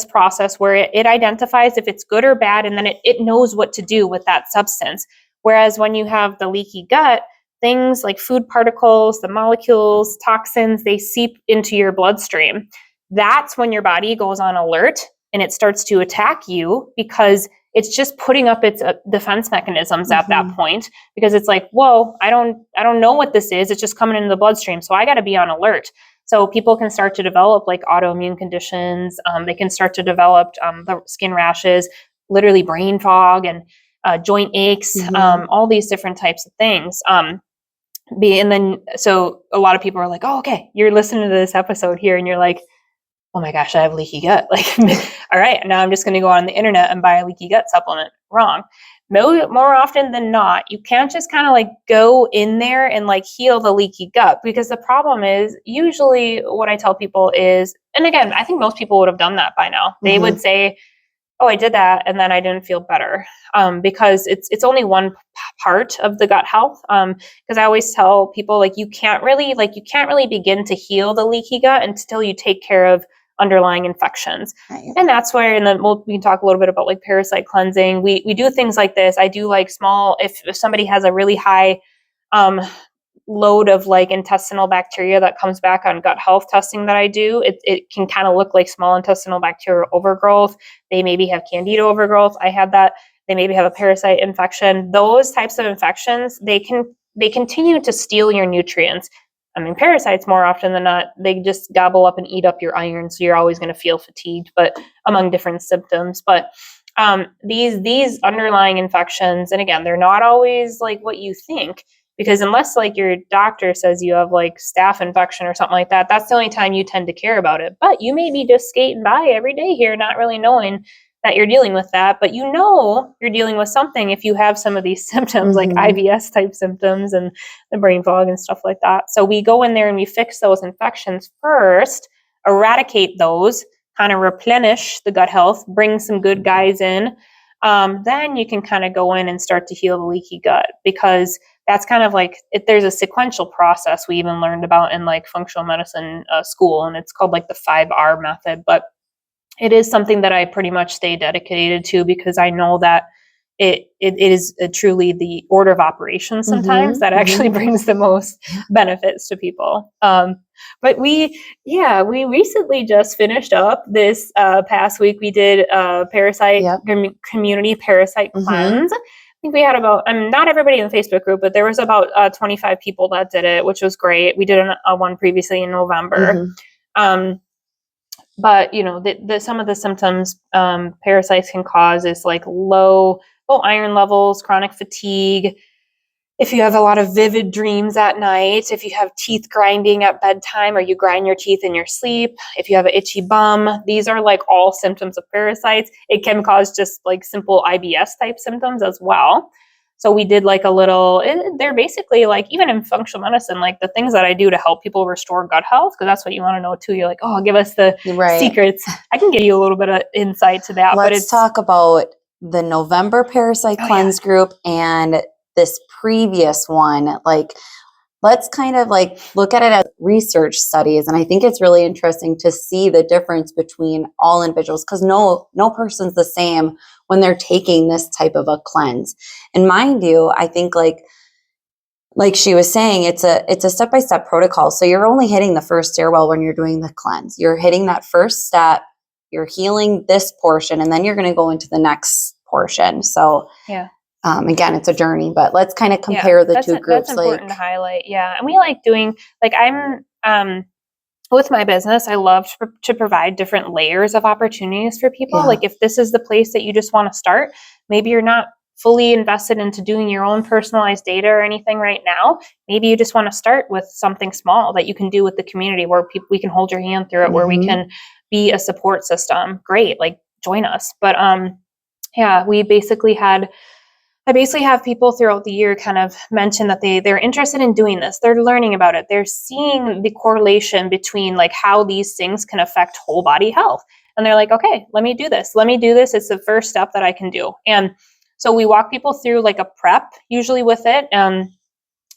process where it identifies if it's good or bad, and then it knows what to do with that substance. Whereas when you have the leaky gut, things like food particles, the molecules, toxins, they seep into your bloodstream. That's when your body goes on alert and it starts to attack you, because it's just putting up its defense mechanisms at that point, because it's like, whoa, I don't know what this is. It's just coming into the bloodstream. So I got to be on alert. So people can start to develop like autoimmune conditions. They can start to develop the skin rashes, literally brain fog, and joint aches, all these different types of things. So a lot of people are like, oh, okay, you're listening to this episode here and you're like, oh my gosh, I have leaky gut. Like, all right, now I'm just going to go on the internet and buy a leaky gut supplement. Wrong. More often than not, you can't just kind of like go in there and like heal the leaky gut, because the problem is usually what I tell people is, and again, I think most people would have done that by now. They would say, oh, I did that and then I didn't feel better, because it's only one part of the gut health. Because I always tell people, like, you can't really begin to heal the leaky gut until you take care of underlying infections. Right. And that's where, and then we can talk a little bit about like parasite cleansing. We do things like this. I do like small, if somebody has a really high load of like intestinal bacteria that comes back on gut health testing that I do, it can kind of look like small intestinal bacterial overgrowth. They maybe have candida overgrowth. I had that. They maybe have a parasite infection. Those types of infections, they continue to steal your nutrients. I mean, parasites, more often than not, they just gobble up and eat up your iron, so you're always going to feel fatigued, but among different symptoms. But these underlying infections, and again, they're not always like what you think, because unless like your doctor says you have like staph infection or something like that, that's the only time you tend to care about it. But you may be just skating by every day here, not really knowing that you're dealing with that, but you know you're dealing with something if you have some of these symptoms, like IBS type symptoms and the brain fog and stuff like that. So we go in there and we fix those infections first, eradicate those, kind of replenish the gut health, bring some good guys in. Then you can kind of go in and start to heal the leaky gut, because that's kind of like, there's a sequential process we even learned about in like functional medicine school, and it's called like the 5R method. But it is something that I pretty much stay dedicated to, because I know that it is truly the order of operations sometimes that actually brings the most benefits to people. But we recently just finished up this past week. We did parasite community parasite cleanse. I think we had about, not everybody in the Facebook group, but there was about 25 people that did it, which was great. We did one previously in November. But you know, some of the symptoms parasites can cause is like low iron levels, chronic fatigue. If you have a lot of vivid dreams at night, if you have teeth grinding at bedtime, or you grind your teeth in your sleep, if you have an itchy bum, these are like all symptoms of parasites. It can cause just like simple IBS type symptoms as well. So we did like a little, they're basically like, even in functional medicine, like the things that I do to help people restore gut health, because that's what you want to know too. You're like, oh, give us the secrets. I can give you a little bit of insight to that. Let's talk about the November Parasite Cleanse group and this previous one, like, let's kind of like look at it as research studies. And I think it's really interesting to see the difference between all individuals, because no person's the same when they're taking this type of a cleanse. And mind you, I think like she was saying, it's a step-by-step protocol. So you're only hitting the first stairwell when you're doing the cleanse. You're hitting that first step, you're healing this portion, and then you're going to go into the next portion. So yeah. Again, it's a journey, but let's kind of compare the two groups. That's important to highlight. Yeah. And we like doing, like, I'm, with my business, I love to provide different layers of opportunities for people. Yeah. Like, if this is the place that you just want to start, maybe you're not fully invested into doing your own personalized data or anything right now. Maybe you just want to start with something small that you can do with the community, where we can hold your hand through it, where we can be a support system. Great. Like, join us. But, yeah, I basically have people throughout the year kind of mention that they're interested in doing this. They're learning about it. They're seeing the correlation between like how these things can affect whole body health. And they're like, okay, let me do this. It's the first step that I can do. And so we walk people through like a prep usually with it.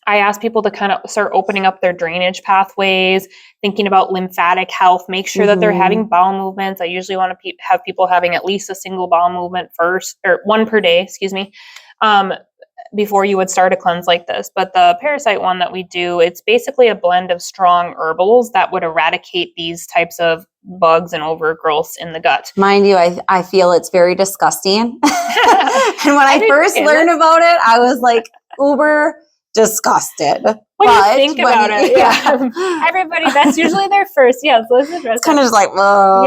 I ask people to kind of start opening up their drainage pathways, thinking about lymphatic health, make sure that they're having bowel movements. I usually want to have people having at least a single bowel movement first, or one per day, before you would start a cleanse like this. But the parasite one that we do, it's basically a blend of strong herbals that would eradicate these types of bugs and overgrowths in the gut. Mind you, I feel it's very disgusting. And when I first learned about it, I was like uber disgusted. When you think about it, everybody, that's usually their first. Yes, let's address. It's kind of just like, whoa.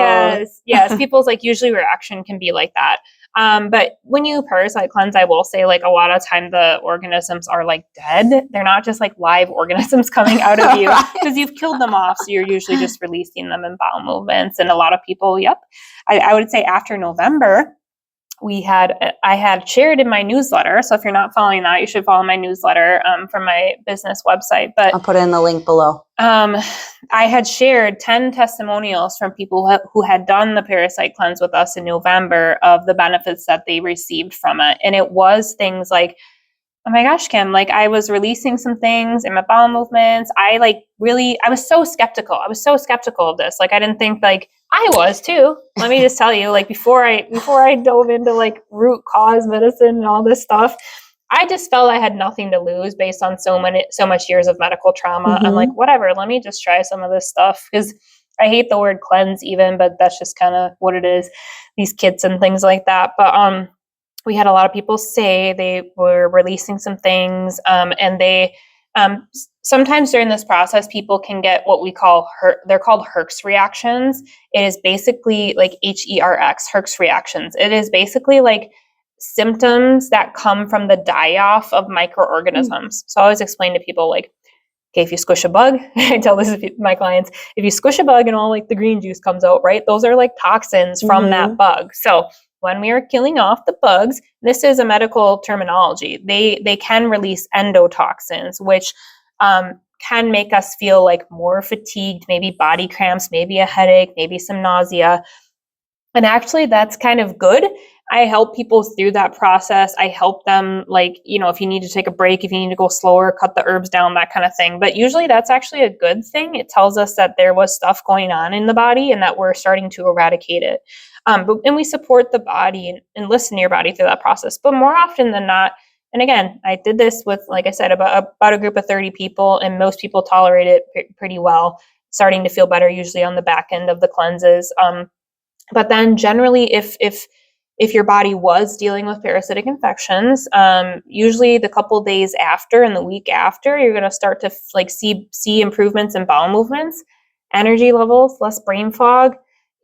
Yes. People's like usually reaction can be like that. But when you parasite cleanse, I will say, like, a lot of time the organisms are like dead. They're not just like live organisms coming out of you because you've killed them off. So you're usually just releasing them in bowel movements. And a lot of people, I would say after November, I had shared in my newsletter. So if you're not following that, you should follow my newsletter from my business website. But I'll put in the link below. I had shared 10 testimonials from people who had done the parasite cleanse with us in November of the benefits that they received from it. And it was things like, oh my gosh, Kim, like, I was releasing some things in my bowel movements. I was so skeptical. I was so skeptical of this. Like, I didn't think, like, I was too. Let me just tell you, like, before I dove into like root cause medicine and all this stuff, I just felt I had nothing to lose based on so much years of medical trauma. I'm like, whatever, let me just try some of this stuff, because I hate the word cleanse even, but that's just kind of what it is, these kits and things like that. But we had a lot of people say they were releasing some things, and they sometimes during this process, people can get what we call they're called Herx reactions. It is basically like Herx reactions. It is basically like symptoms that come from the die-off of microorganisms. So I always explain to people, like, okay, if you squish a bug, I tell this to my clients, if you squish a bug and all like the green juice comes out, right? Those are like toxins from that bug. So when we are killing off the bugs, this is a medical terminology. They can release endotoxins, which can make us feel like more fatigued, maybe body cramps, maybe a headache, maybe some nausea. And actually, that's kind of good. I help people through that process. I help them, like, if you need to take a break, if you need to go slower, cut the herbs down, that kind of thing. But usually that's actually a good thing. It tells us that there was stuff going on in the body and that we're starting to eradicate it. And we support the body and listen to your body through that process. But more often than not, and again, I did this with, like I said, about a group of 30 people, and most people tolerate it pretty well, starting to feel better usually on the back end of the cleanses. But then generally, if your body was dealing with parasitic infections, usually the couple days after and the week after, you're going to start to see improvements in bowel movements, energy levels, less brain fog.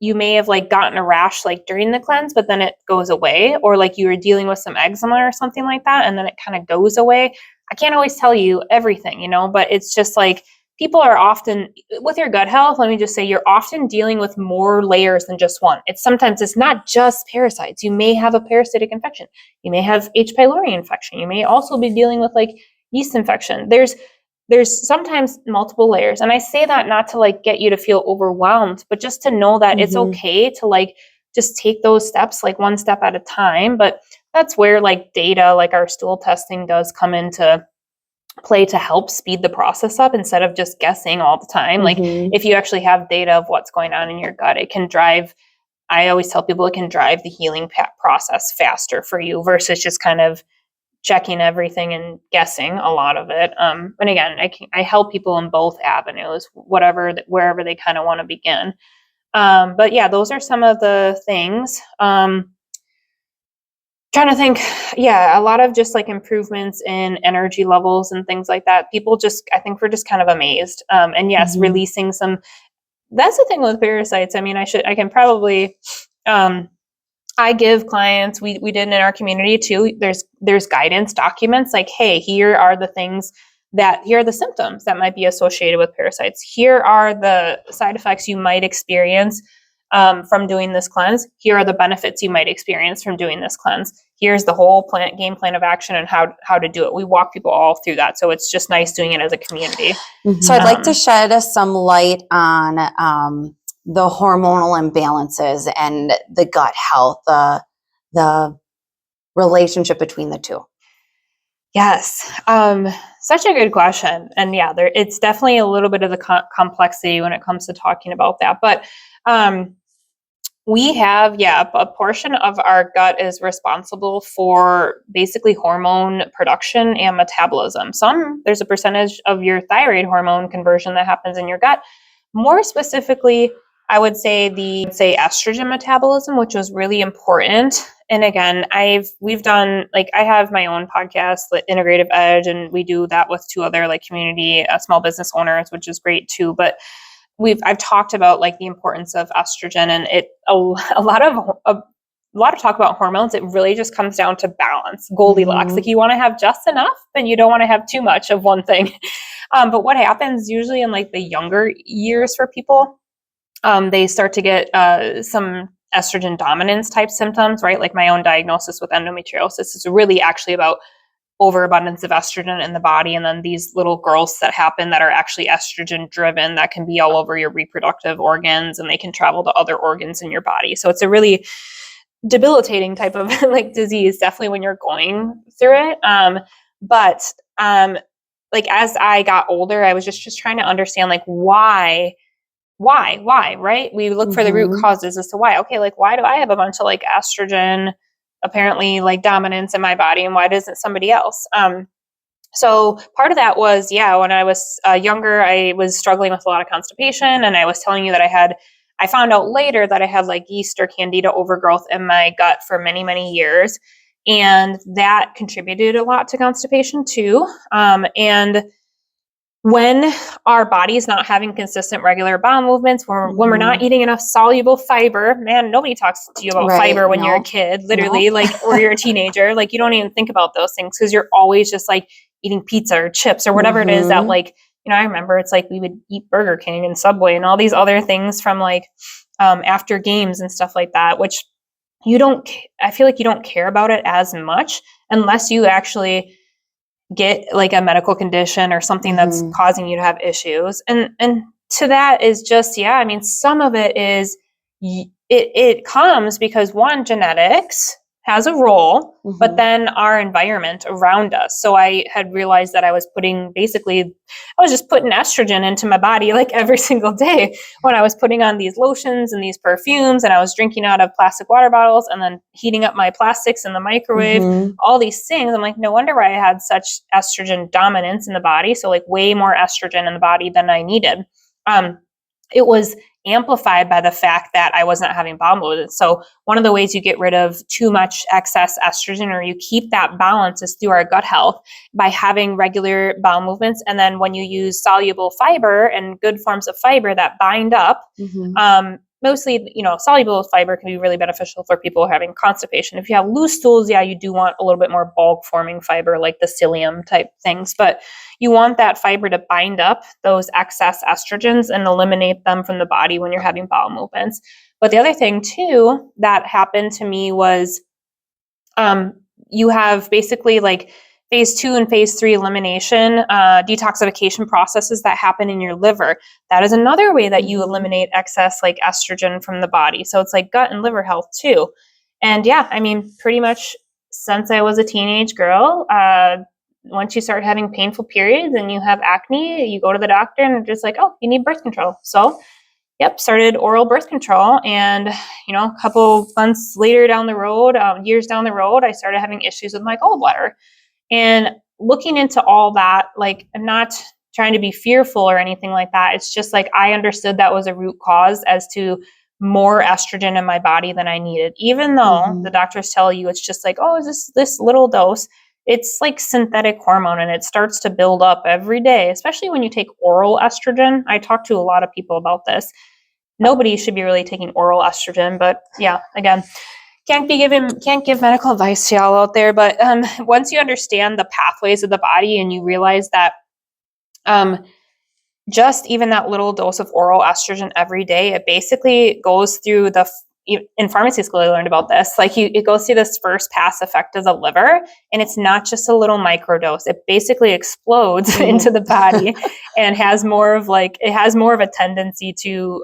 You may have like gotten a rash like during the cleanse, but then it goes away, or like you were dealing with some eczema or something like that, and then it kind of goes away. I can't always tell you everything, but it's just like, people are often, with your gut health, let me just say, you're often dealing with more layers than just one. Sometimes it's not just parasites. You may have a parasitic infection. You may have H. pylori infection. You may also be dealing with like yeast infection. There's sometimes multiple layers. And I say that not to like get you to feel overwhelmed, but just to know that it's okay to like just take those steps, like one step at a time. But that's where like data, like our stool testing does come into play to help speed the process up instead of just guessing all the time. Like if you actually have data of what's going on in your gut, it can drive, I always tell people, it can drive the healing process faster for you versus just kind of checking everything and guessing a lot of it. And again, I help people in both avenues, wherever they kind of want to begin. But yeah, those are some of the things. Trying to think, yeah, a lot of just like improvements in energy levels and things like that. People just, I think we're just kind of amazed. And yes, releasing some, that's the thing with parasites. I mean, I can probably, I give clients, we did in our community too, there's guidance documents like, hey, here are the symptoms that might be associated with parasites. Here are the side effects you might experience from doing this cleanse. Here are the benefits you might experience from doing this cleanse. Here's the whole game plan of action and how to do it. We walk people all through that. So it's just nice doing it as a community. So I'd like to shed some light on the hormonal imbalances and the gut health, the relationship between the two. Yes. Such a good question. And yeah, it's definitely a little bit of the complexity when it comes to talking about that. But we have, a portion of our gut is responsible for basically hormone production and metabolism. There's a percentage of your thyroid hormone conversion that happens in your gut. More specifically, I would say estrogen metabolism, which was really important. And again, we've done, like, I have my own podcast, the Integrative Edge, and we do that with two other like community small business owners, which is great too. But I've talked about like the importance of estrogen, and a lot of talk about hormones. It really just comes down to balance, Goldilocks. Like you want to have just enough, and you don't want to have too much of one thing. But what happens usually in like the younger years for people, they start to get some estrogen dominance type symptoms, right? Like my own diagnosis with endometriosis is really actually about overabundance of estrogen in the body, and then these little growths that happen that are actually estrogen driven that can be all over your reproductive organs, and they can travel to other organs in your body. So it's a really debilitating type of like disease, definitely when you're going through it. But like as I got older, I was just trying to understand like why, right? We look for the root causes as to why. Okay, like why do I have a bunch of like estrogen apparently like dominance in my body, and why doesn't somebody else? So part of that was, when I was younger, I was struggling with a lot of constipation, and I was telling you that I found out later that I had like yeast or candida overgrowth in my gut for many, many years. And that contributed a lot to constipation too. And when our body's not having consistent regular bowel movements, when we're not eating enough soluble fiber, man, nobody talks to you about fiber when you're a kid, literally, like, or you're a teenager. Like, you don't even think about those things because you're always just like eating pizza or chips or whatever it is that, like, I remember it's like we would eat Burger King and Subway and all these other things from like after games and stuff like that, which I feel like you don't care about it as much unless you actually get like a medical condition or something that's causing you to have issues. And to that is just, some of it is, it comes because one, genetics has a role, but then our environment around us. So I had realized that I was just putting estrogen into my body like every single day when I was putting on these lotions and these perfumes, and I was drinking out of plastic water bottles and then heating up my plastics in the microwave, all these things. I'm like, no wonder why I had such estrogen dominance in the body. So like way more estrogen in the body than I needed. It was amplified by the fact that I was not having bowel movements. So one of the ways you get rid of too much excess estrogen, or you keep that balance, is through our gut health by having regular bowel movements. And then when you use soluble fiber and good forms of fiber that bind up, mostly, soluble fiber can be really beneficial for people having constipation. If you have loose stools, you do want a little bit more bulk forming fiber, like the psyllium type things, but you want that fiber to bind up those excess estrogens and eliminate them from the body when you're having bowel movements. But the other thing too that happened to me was, you have basically like phase 2 and phase 3 elimination, detoxification processes that happen in your liver. That is another way that you eliminate excess like estrogen from the body. So it's like gut and liver health too. And pretty much since I was a teenage girl. Once you start having painful periods and you have acne, you go to the doctor and they're just like, oh, you need birth control. So, yep, started oral birth control. And, a couple months later down the road, years down the road, I started having issues with my gallbladder. And looking into all that, like, I'm not trying to be fearful or anything like that. It's just like I understood that was a root cause as to more estrogen in my body than I needed. Even though the doctors tell you it's just like, oh, this little dose. It's like synthetic hormone and it starts to build up every day, especially when you take oral estrogen. I talk to a lot of people about this. Nobody should be really taking oral estrogen, but yeah, again, can't give medical advice to y'all out there. But once you understand the pathways of the body and you realize that just even that little dose of oral estrogen every day, it basically goes through in pharmacy school, I learned about this. Like it goes through this first pass effect of the liver, and it's not just a little microdose. It basically explodes into the body and has more of a tendency to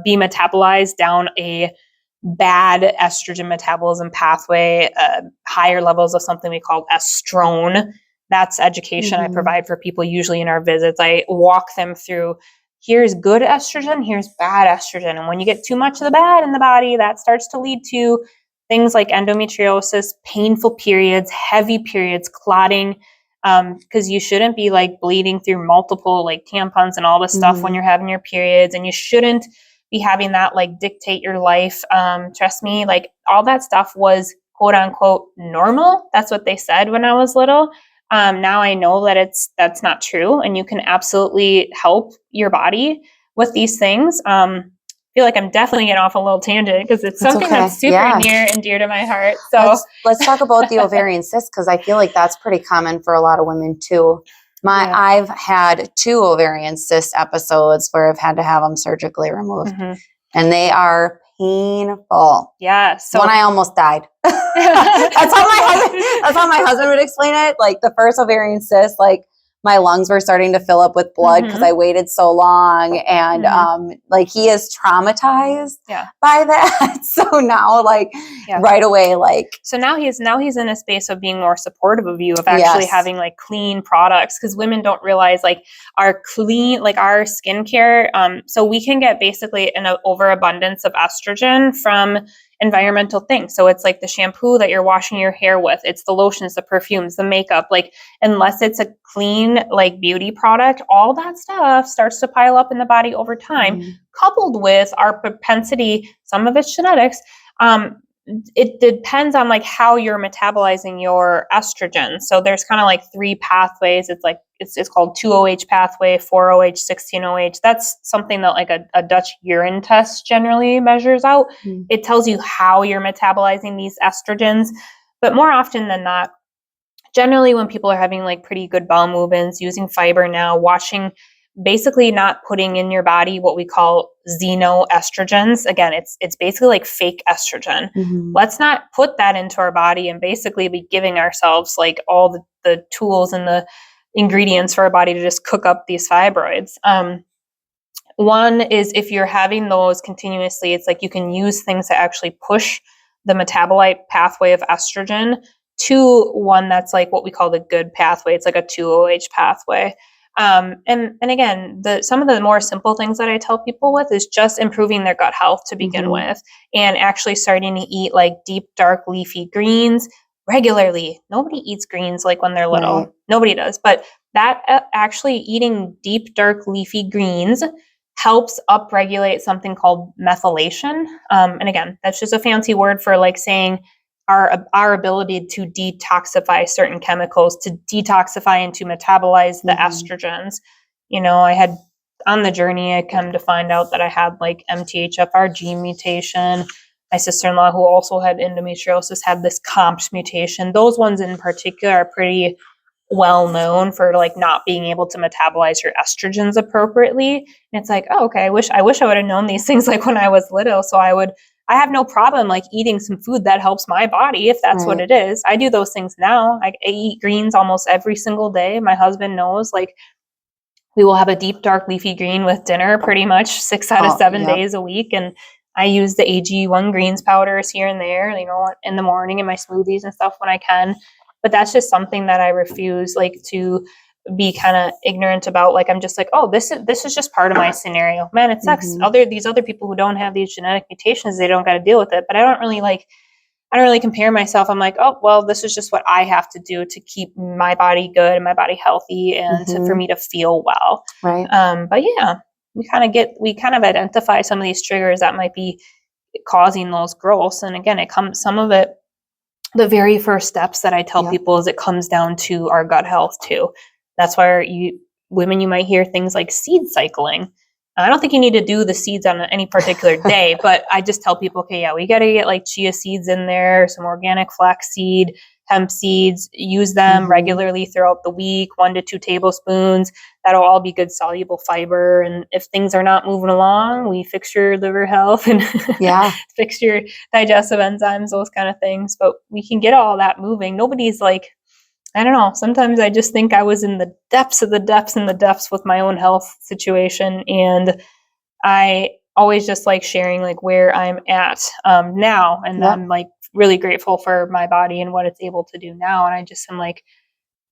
be metabolized down a bad estrogen metabolism pathway, higher levels of something we call estrone. That's education I provide for people usually in our visits. I walk them through, here's good estrogen, here's bad estrogen. And when you get too much of the bad in the body, that starts to lead to things like endometriosis, painful periods, heavy periods, clotting, because you shouldn't be like bleeding through multiple like tampons and all this stuff when you're having your periods, and you shouldn't be having that like dictate your life. Trust me, like all that stuff was quote unquote normal. That's what they said when I was little. Now I know that that's not true, and you can absolutely help your body with these things. I feel like I'm definitely getting off a little tangent because it's something that's super near and dear to my heart. So let's talk about the ovarian cyst, because I feel like that's pretty common for a lot of women too. I've had 2 ovarian cyst episodes where I've had to have them surgically removed, and they are painful. Yeah. So when I almost died. That's how my husband would explain it. Like the first ovarian cyst, like my lungs were starting to fill up with blood because I waited so long, and like he is traumatized by that. So now right away, so now he's in a space of being more supportive of you, of actually having like clean products, because women don't realize like our skincare. So we can get basically an overabundance of estrogen from environmental things. So it's like the shampoo that you're washing your hair with, it's the lotions, the perfumes, the makeup, like unless it's a clean like beauty product, all that stuff starts to pile up in the body over time, coupled with our propensity, some of it's genetics. It depends on like how you're metabolizing your estrogen. So there's kind of like 3 pathways. It's like, it's called 2-OH pathway, 4-OH, 16-OH. That's something that like a Dutch urine test generally measures out. It tells you how you're metabolizing these estrogens. But more often than not, generally when people are having like pretty good bowel movements, using fiber now, washing, basically not putting in your body what we call xenoestrogens. Again, it's basically like fake estrogen. Let's not put that into our body and basically be giving ourselves like all the tools and the ingredients for our body to just cook up these fibroids. One is if you're having those continuously, it's like you can use things to actually push the metabolite pathway of estrogen to one that's like what we call the good pathway. It's like a 2-OH pathway. And again, some of the more simple things that I tell people with is just improving their gut health to begin with, and actually starting to eat like deep, dark, leafy greens regularly. Nobody eats greens like when they're little. Right. Nobody does. But that actually eating deep, dark, leafy greens helps upregulate something called methylation. And again, that's just a fancy word for like saying our ability to detoxify certain chemicals, to detoxify and to metabolize the estrogens. I had on the journey, I come to find out that I had like MTHFR gene mutation. My sister-in-law, who also had endometriosis, had this COMT mutation. Those ones in particular are pretty well known for like not being able to metabolize your estrogens appropriately. And it's like, oh, okay, I wish I would have known these things like when I was little. So I have no problem like eating some food that helps my body if that's what it is. I do those things now. I eat greens almost every single day. My husband knows, like, we will have a deep, dark, leafy green with dinner pretty much 6 out of 7 days a week. And I use the AG1 greens powders here and there, you know, in the morning in my smoothies and stuff when I can. But that's just something that I refuse, like, to be kind of ignorant about. Like, I'm just like, oh, this is just part of my scenario. Man, it sucks. These other people who don't have these genetic mutations, they don't got to deal with it. But I don't really compare myself. I'm like, oh, well, this is just what I have to do to keep my body good and my body healthy and for me to feel well. Right. But yeah, we kind of identify some of these triggers that might be causing those growths. And again, the very first steps that I tell people is it comes down to our gut health too. That's why you might hear things like seed cycling. I don't think you need to do the seeds on any particular day, but I just tell people, okay, yeah, we got to get like chia seeds in there, some organic flaxseed, hemp seeds, use them regularly throughout the week, 1 to 2 tablespoons. That'll all be good soluble fiber. And if things are not moving along, we fix your liver health and fix your digestive enzymes, those kind of things. But we can get all that moving. Nobody's like, I don't know. Sometimes I just think I was in the depths of the depths and the depths with my own health situation. And I always just like sharing like where I'm at now. And I'm like really grateful for my body and what it's able to do now. And I just am like,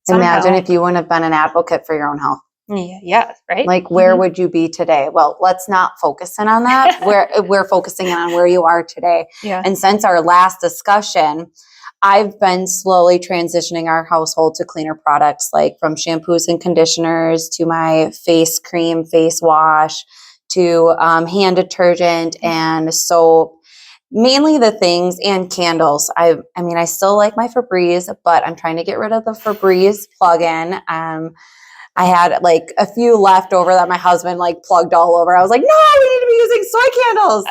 imagine if you wouldn't have been an advocate for your own health. Yeah, right. Like, where would you be today? Well, let's not focus in on that. We're focusing on where you are today. Yeah. And since our last discussion, I've been slowly transitioning our household to cleaner products, like from shampoos and conditioners to my face cream, face wash, to hand detergent and soap. Mainly the things, and candles. I mean, I still like my Febreze, but I'm trying to get rid of the Febreze plug-in. I had like a few left over that my husband like plugged all over. I was like, no, we need to be using soy candles.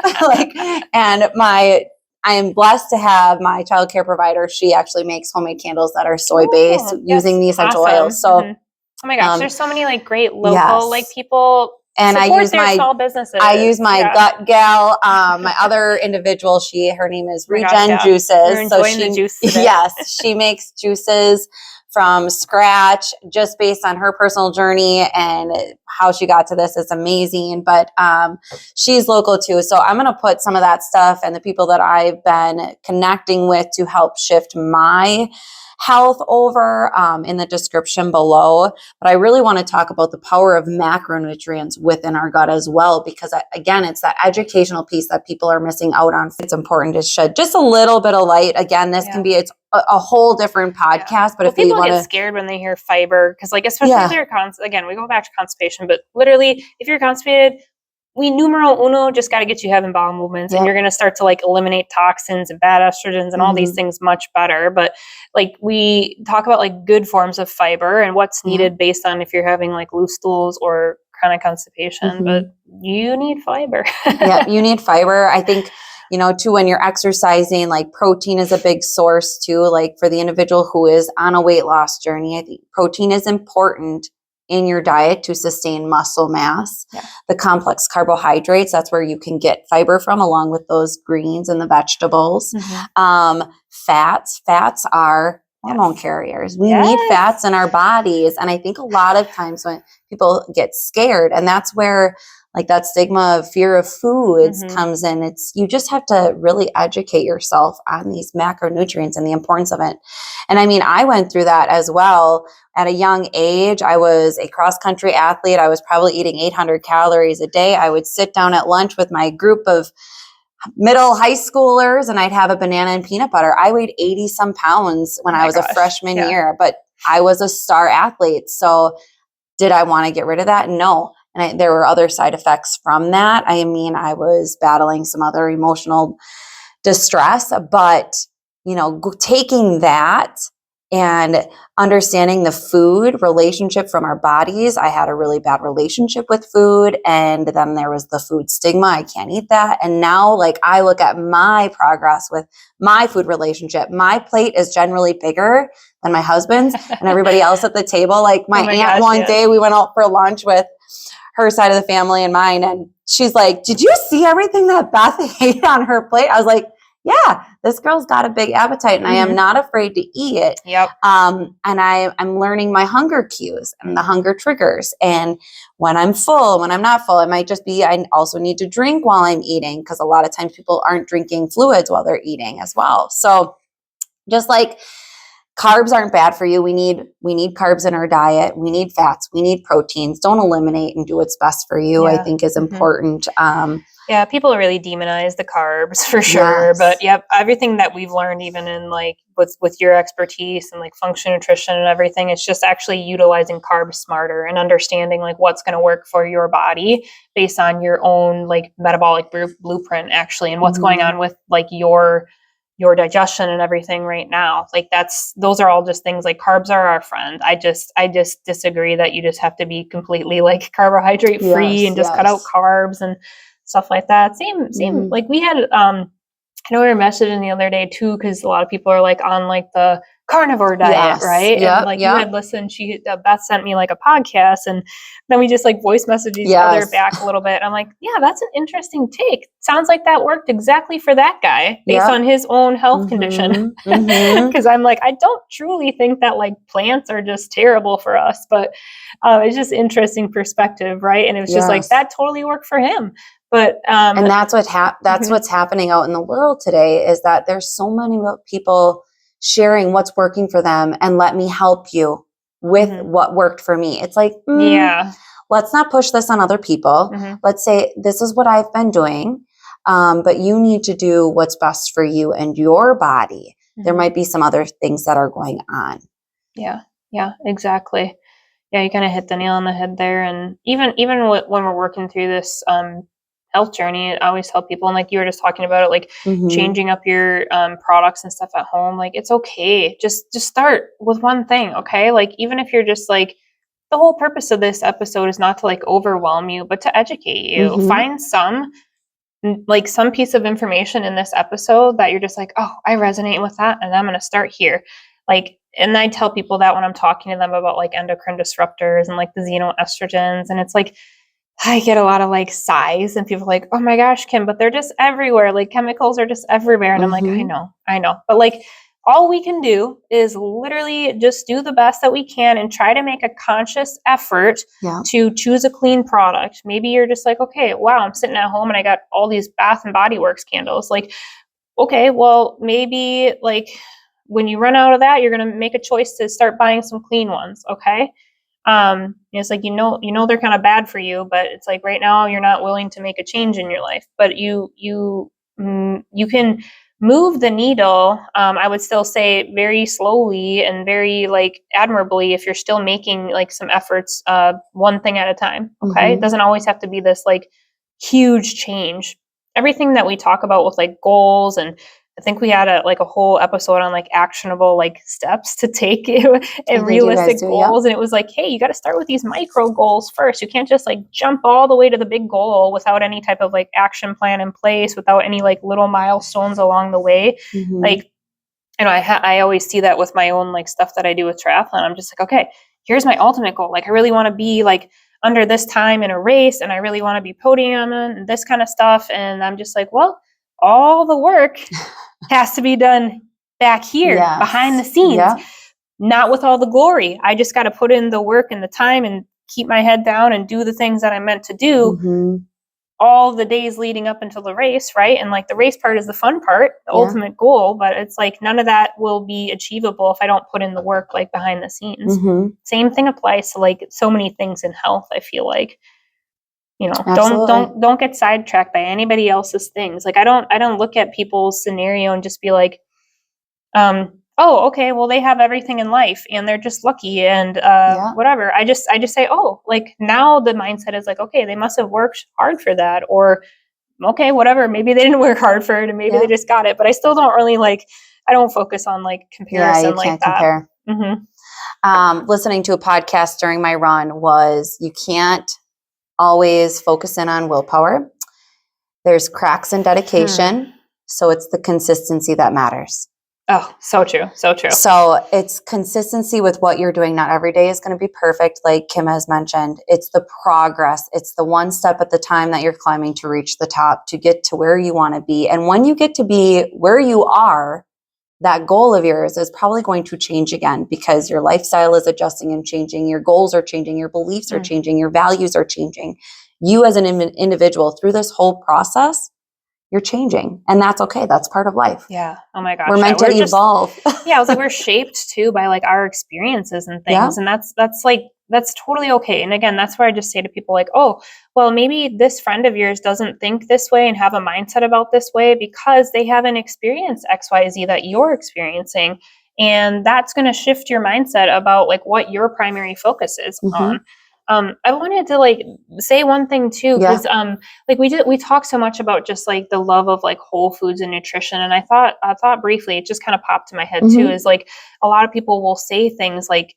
I am blessed to have my childcare provider. She actually makes homemade candles that are soy-based using the essential oils. So, oh my gosh, there's so many like great local like people. And I use small businesses. I use my gut gal. My other individual, her name is Regen Juices. We're enjoying the juice today. Yes, she makes juices from scratch, just based on her personal journey and how she got to this. Is amazing. But she's local too. So I'm going to put some of that stuff and the people that I've been connecting with to help shift my health over in the description below. But I really want to talk about the power of macronutrients within our gut as well, because again, it's that educational piece that people are missing out on. It's important to shed just a little bit of light. Again, this can be a whole different podcast, but if people get scared when they hear fiber, because like, especially if they're again, we go back to constipation, but literally if you're constipated, we numero uno just got to get you having bowel movements and you're going to start to like eliminate toxins and bad estrogens and all these things much better. But like we talk about like good forms of fiber and what's needed based on if you're having like loose stools or chronic constipation, but you need fiber. You need fiber. I think, too, when you're exercising, like protein is a big source too. Like for the individual who is on a weight loss journey, I think protein is important in your diet to sustain muscle mass. The complex carbohydrates, that's where you can get fiber from, along with those greens and the vegetables. Fats are hormone carriers. We need fats in our bodies. And I think a lot of times when people get scared, and that's where like that stigma of fear of foods comes in. You just have to really educate yourself on these macronutrients and the importance of it. And I mean, I went through that as well. At a young age, I was a cross-country athlete. I was probably eating 800 calories a day. I would sit down at lunch with my group of middle high schoolers and I'd have a banana and peanut butter. I weighed 80 some pounds when I was a freshman year, but I was a star athlete. So did I want to get rid of that? No. And there were other side effects from that. I mean, I was battling some other emotional distress, but, taking that and understanding the food relationship from our bodies. I had a really bad relationship with food. And then there was the food stigma. I can't eat that. And now like I look at my progress with my food relationship. My plate is generally bigger than my husband's and everybody else at the table. Like my aunt one day we went out for lunch with her side of the family and mine. And she's like, did you see everything that Beth ate on her plate? I was like, yeah, this girl's got a big appetite and I am not afraid to eat it. Yep. And I'm learning my hunger cues and the hunger triggers. And when I'm full, when I'm not full, it might just be, I also need to drink while I'm eating, because a lot of times people aren't drinking fluids while they're eating as well. So just like carbs aren't bad for you. We need carbs in our diet. We need fats. We need proteins. Don't eliminate, and do what's best for you, I think is important. Yeah, people really demonize the carbs for sure. Yes. But yep, everything that we've learned, even in like with your expertise and like function nutrition and everything, it's just actually utilizing carbs smarter and understanding like what's going to work for your body based on your own like metabolic blueprint actually, and what's going on with like your digestion and everything right now. Like those are all just things. Like carbs are our friend. I just disagree that you just have to be completely like carbohydrate free and just cut out carbs and stuff like that. Same. Like we had, I know we were messaging the other day too, because a lot of people are like on like the carnivore diet, right? And like you had listened, Beth sent me like a podcast, and then we just like voice messaged each other back a little bit. I'm like, yeah, that's an interesting take. Sounds like that worked exactly for that guy based on his own health condition. Because I'm like, I don't truly think that like plants are just terrible for us, but it's just interesting perspective, right? And it was just like that totally worked for him. But and that's what's happening out in the world today, is that there's so many people sharing what's working for them, and let me help you with what worked for me. It's like, let's not push this on other people. Let's say, this is what I've been doing, but you need to do what's best for you and your body. There might be some other things that are going on. Yeah, exactly. Yeah, you kind of hit the nail on the head there. And even when we're working through this health journey, I always tell people, and like you were just talking about it, like changing up your products and stuff at home, like it's okay. Just start with one thing, okay? Like even if you're just like, the whole purpose of this episode is not to like overwhelm you, but to educate you. Find some piece of information in this episode that you're just like, oh, I resonate with that, and I'm going to start here. Like, and I tell people that when I'm talking to them about like endocrine disruptors and like the xenoestrogens, and it's like, I get a lot of like sighs, and people are like, oh my gosh, Kim, but they're just everywhere. Like chemicals are just everywhere. And I'm like, I know. But like, all we can do is literally just do the best that we can and try to make a conscious effort to choose a clean product. Maybe you're just like, okay, wow, I'm sitting at home and I got all these Bath and Body Works candles. Like, okay, well, maybe like when you run out of that, you're going to make a choice to start buying some clean ones. Okay. It's like, you know, they're kind of bad for you, but it's like right now you're not willing to make a change in your life, but you can move the needle. I would still say very slowly and very like admirably, if you're still making like some efforts, one thing at a time. Okay. It doesn't always have to be this like huge change. Everything that we talk about with like goals, and I think we had a whole episode on like actionable like steps to take and realistic goals. And it was like, hey, you got to start with these micro goals first. You can't just like jump all the way to the big goal without any type of like action plan in place, without any like little milestones along the way. Like, you know, I always see that with my own like stuff that I do with triathlon. I'm just like, okay, here's my ultimate goal. Like I really want to be like under this time in a race, and I really want to be podium and this kind of stuff. And I'm just like, well, all the work has to be done back here behind the scenes, not with all the glory. I just got to put in the work and the time and keep my head down and do the things that I'm meant to do all the days leading up until the race, right? And like the race part is the fun part, the ultimate goal, but it's like none of that will be achievable if I don't put in the work like behind the scenes. Same thing applies to like so many things in health. I feel like, you know, don't get sidetracked by anybody else's things. Like I don't look at people's scenario and just be like, oh, okay, well they have everything in life and they're just lucky and whatever. I just say, oh, like now the mindset is like, okay, they must have worked hard for that, or okay, whatever, maybe they didn't work hard for it and maybe they just got it. But I still don't really like, I don't focus on like comparison you like can't that. Compare. Listening to a podcast during my run was, you can't always focus in on willpower. There's cracks in dedication. So it's the consistency that matters. Oh, so true. So true. So it's consistency with what you're doing. Not every day is going to be perfect, like Kim has mentioned. It's the progress. It's the one step at the time that you're climbing to reach the top, to get to where you want to be. And when you get to be where you are, that goal of yours is probably going to change again, because your lifestyle is adjusting and changing. Your goals are changing. Your beliefs are changing. Your values are changing. You as an individual, through this whole process, you're changing, and that's okay. That's part of life. Yeah. Oh my gosh. We're meant to evolve. I was like, we're shaped too by like our experiences and things. And that's totally okay. And again, that's where I just say to people like, oh, well, maybe this friend of yours doesn't think this way and have a mindset about this way because they haven't experienced XYZ that you're experiencing. And that's going to shift your mindset about like what your primary focus is on. I wanted to like say one thing too, because like we talk so much about just like the love of like whole foods and nutrition. And I thought briefly, it just kind of popped to my head too, is like a lot of people will say things like,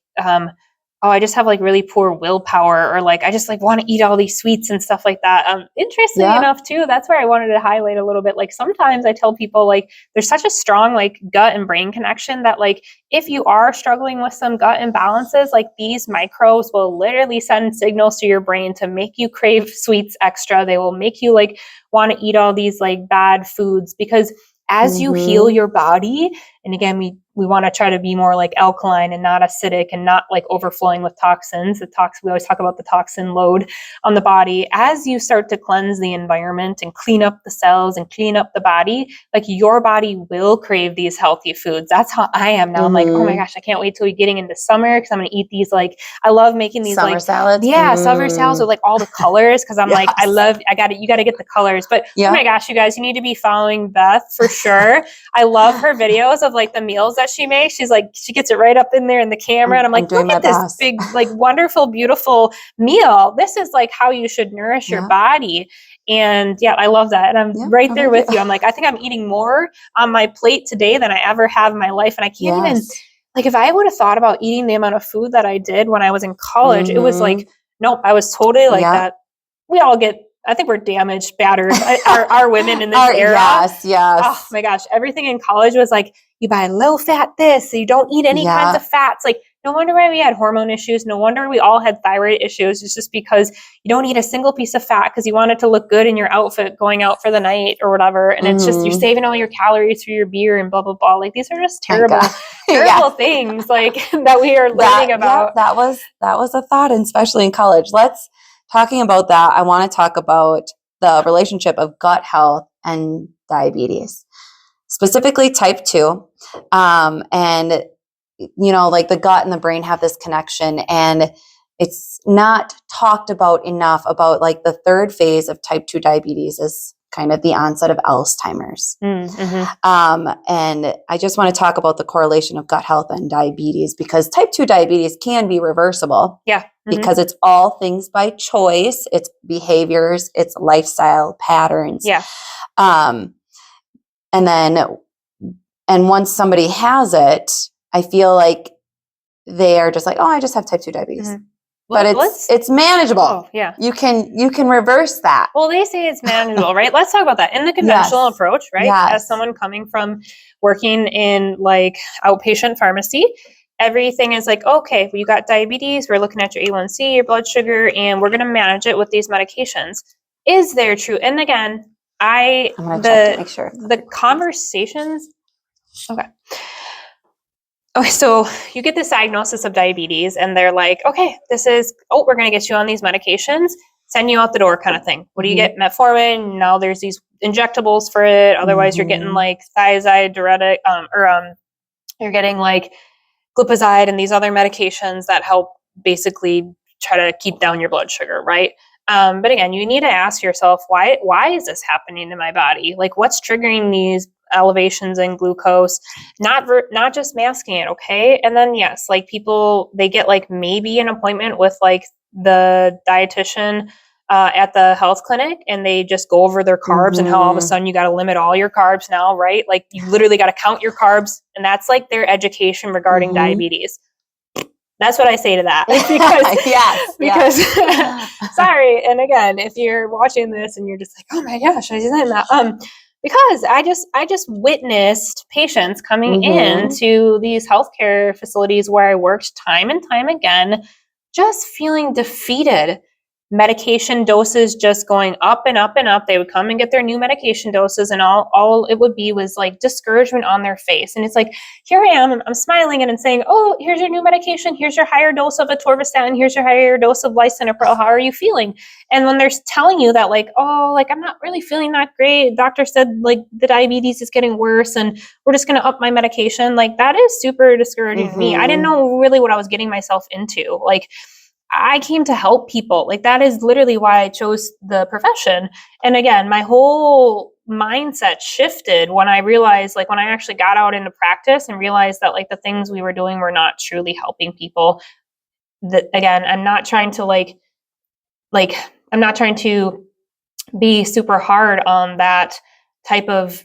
oh, I just have like really poor willpower, or like I just like want to eat all these sweets and stuff like that. Interestingly enough too, that's where I wanted to highlight a little bit. Like sometimes I tell people like there's such a strong like gut and brain connection that like if you are struggling with some gut imbalances, like these microbes will literally send signals to your brain to make you crave sweets extra. They will make you like want to eat all these like bad foods, because as you heal your body, and again, we want to try to be more like alkaline and not acidic and not like overflowing with toxins. We always talk about the toxin load on the body. As you start to cleanse the environment and clean up the cells and clean up the body, like your body will crave these healthy foods. That's how I am now. I'm like, oh my gosh, I can't wait till we're getting into summer, because I'm going to eat these like, I love making these summer like salads. Summer salads with like all the colors, because I'm like, you got to get the colors. But oh my gosh, you guys, you need to be following Beth for sure. I love her videos of like the meals that she makes. She's like, she gets it right up in there in the camera. And I'm like, look at this big, like wonderful, beautiful meal. This is like how you should nourish your body. And I love that. And I'm right there with you. I'm like, I think I'm eating more on my plate today than I ever have in my life. And I can't even, like, if I would have thought about eating the amount of food that I did when I was in college, it was like, nope, I was totally like that. We all get, I think we're damaged, battered, our women in this era. Yes. Oh my gosh. Everything in college was like, you buy low fat this, so you don't eat any kinds of fats. Like, no wonder why we had hormone issues. No wonder we all had thyroid issues. It's just because you don't eat a single piece of fat because you want it to look good in your outfit going out for the night or whatever. And it's just, you're saving all your calories through your beer and blah, blah, blah. Like, these are just terrible, terrible things like that we are learning about. That was a thought, and especially in college. Talking about that, I want to talk about the relationship of gut health and diabetes, specifically type 2. And, you know, like the gut and the brain have this connection, and it's not talked about enough about like the third phase of type 2 diabetes is kind of the onset of Alzheimer's. And I just want to talk about the correlation of gut health and diabetes, because type 2 diabetes can be reversible. Because it's all things by choice. It's behaviors, it's lifestyle patterns. And once somebody has it, I feel like they are just like, oh, I just have type 2 diabetes. But it's manageable. You can reverse that. Well, they say it's manageable, right? Let's talk about that. In the conventional approach, right? As someone coming from working in like outpatient pharmacy, everything is like, okay, well, you got diabetes, we're looking at your A1C, your blood sugar, and we're going to manage it with these medications. Is there true? And again, I'm going to check to make sure. The conversations. Okay, so you get this diagnosis of diabetes, and they're like, okay, we're going to get you on these medications, send you out the door kind of thing. What do you get? Metformin. Now there's these injectables for it. Otherwise, you're getting like thiazide, diuretic, you're getting like glipizide and these other medications that help basically try to keep down your blood sugar, right? But again, you need to ask yourself, why is this happening to my body? Like, what's triggering these elevations in glucose? Not just masking it, okay? And then yes, like people, they get like maybe an appointment with like the dietitian at the health clinic, and they just go over their carbs and how all of a sudden you got to limit all your carbs now, right? Like you literally got to count your carbs, and that's like their education regarding diabetes. That's what I say to that. Because sorry. And again, if you're watching this and you're just like, oh my gosh, I did that. because I just witnessed patients coming into these healthcare facilities where I worked time and time again, just feeling defeated. Medication doses just going up and up and up. They would come and get their new medication doses, and all it would be was like discouragement on their face. And it's like, here I am, I'm smiling and saying, oh, here's your new medication, here's your higher dose of atorvastatin, here's your higher dose of lisinopril, how are you feeling? And when they're telling you that, like, oh, like, I'm not really feeling that great, doctor said like the diabetes is getting worse and we're just going to up my medication, like, that is super discouraging to me. I didn't know really what I was getting myself into. Like, I came to help people. Like, that is literally why I chose the profession. And again, my whole mindset shifted when I realized, like, when I actually got out into practice and realized that, like, the things we were doing were not truly helping people. That, again, I'm not trying to I'm not trying to be super hard on that type of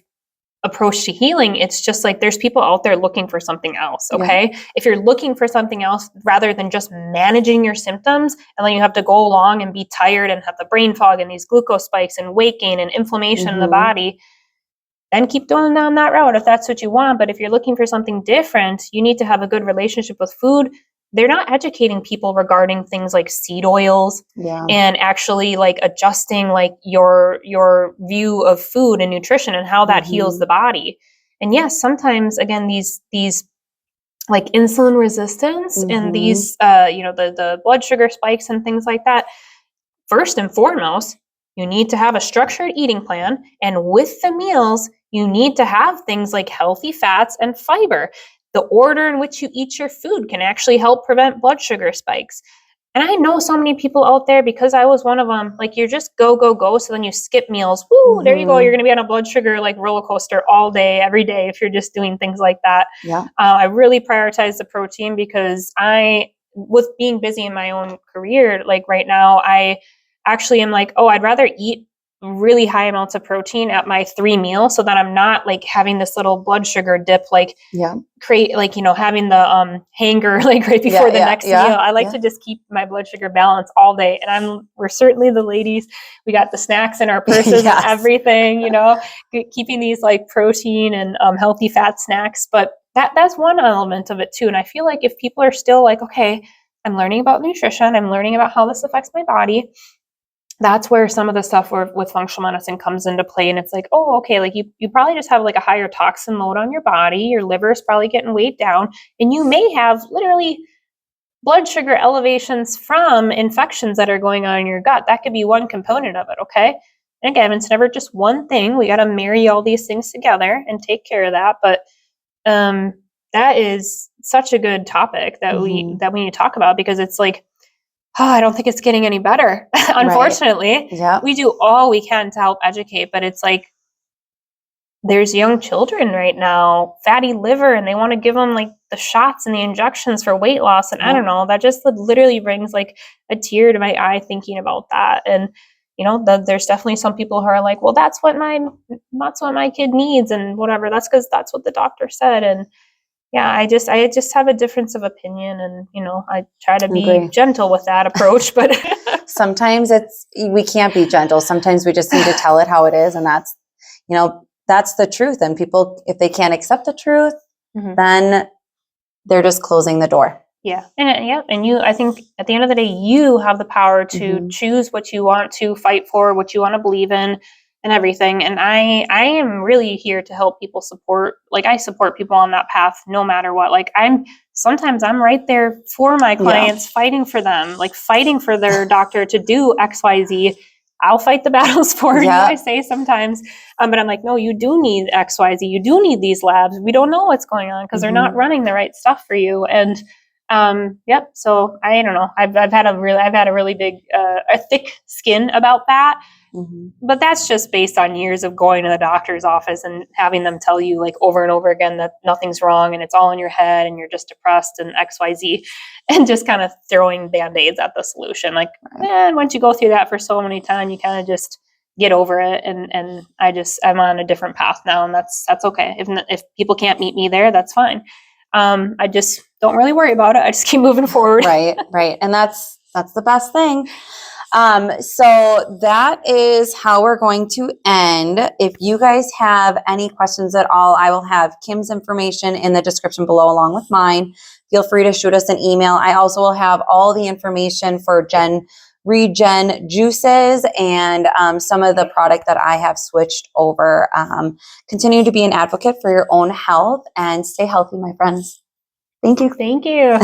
approach to healing. It's just like, there's people out there looking for something else. Okay. Yeah. If you're looking for something else rather than just managing your symptoms, and then you have to go along and be tired and have the brain fog and these glucose spikes and weight gain and inflammation in the body, then keep going down that route if that's what you want. But if you're looking for something different, you need to have a good relationship with food. They're not educating people regarding things like seed oils and actually like adjusting like your view of food and nutrition and how that heals the body. And yes, sometimes again, these like insulin resistance and these the blood sugar spikes and things like that. First and foremost, you need to have a structured eating plan, and with the meals, you need to have things like healthy fats and fiber. The order in which you eat your food can actually help prevent blood sugar spikes. And I know so many people out there, because I was one of them, like, you're just go, go, go. So then you skip meals. Woo, there you go. You're going to be on a blood sugar like roller coaster all day, every day, if you're just doing things like that. Yeah. I really prioritize the protein because with being busy in my own career, like right now, I actually am like, oh, I'd rather eat really high amounts of protein at my 3 meals so that I'm not like having this little blood sugar dip, like create like, having the hanger like right before the next meal. I like to just keep my blood sugar balanced all day. And we're certainly the ladies, we got the snacks in our purses and everything, keeping these like protein and healthy fat snacks. But that's one element of it too. And I feel like if people are still like, okay, I'm learning about nutrition, I'm learning about how this affects my body, that's where some of the stuff with functional medicine comes into play. And it's like, oh, okay, like you probably just have like a higher toxin load on your body. Your liver is probably getting weighed down, and you may have literally blood sugar elevations from infections that are going on in your gut. That could be one component of it. Okay. And again, it's never just one thing. We got to marry all these things together and take care of that. But that is such a good topic that we need to talk about, because it's like, oh, I don't think it's getting any better. Unfortunately, we do all we can to help educate, but it's like, there's young children right now, fatty liver, and they want to give them like the shots and the injections for weight loss. And I don't know, that just literally brings like a tear to my eye thinking about that. And, there's definitely some people who are like, well, that's what my kid needs and whatever. That's because that's what the doctor said. And yeah, I just have a difference of opinion, and, I try to be gentle with that approach, but sometimes we can't be gentle. Sometimes we just need to tell it how it is. And that's, that's the truth. And people, if they can't accept the truth, then they're just closing the door. Yeah. And I think at the end of the day, you have the power to choose what you want to fight for, what you want to believe in, and everything. And I am really here to help people I support people on that path no matter what. Like, sometimes I'm right there for my clients, fighting for them, like fighting for their doctor to do XYZ. I'll fight the battles for you, I say sometimes. But I'm like, no, you do need XYZ. You do need these labs. We don't know what's going on because they're not running the right stuff for you. And so I don't know. I've had a really big, a thick skin about that. But that's just based on years of going to the doctor's office and having them tell you like over and over again that nothing's wrong and it's all in your head and you're just depressed and XYZ, and just kind of throwing Band-Aids at the solution. Like, once you go through that for so many times, you kind of just get over it. And I'm on a different path now, and that's okay. If people can't meet me there, that's fine. I just don't really worry about it. I just keep moving forward. Right. And that's the best thing. So that is how we're going to end. If you guys have any questions at all, I will have Kim's information in the description below along with mine. Feel free to shoot us an email. I also will have all the information for Regen juices and some of the product that I have switched over. Continue to be an advocate for your own health and stay healthy, my friends. Thank you. Thank you.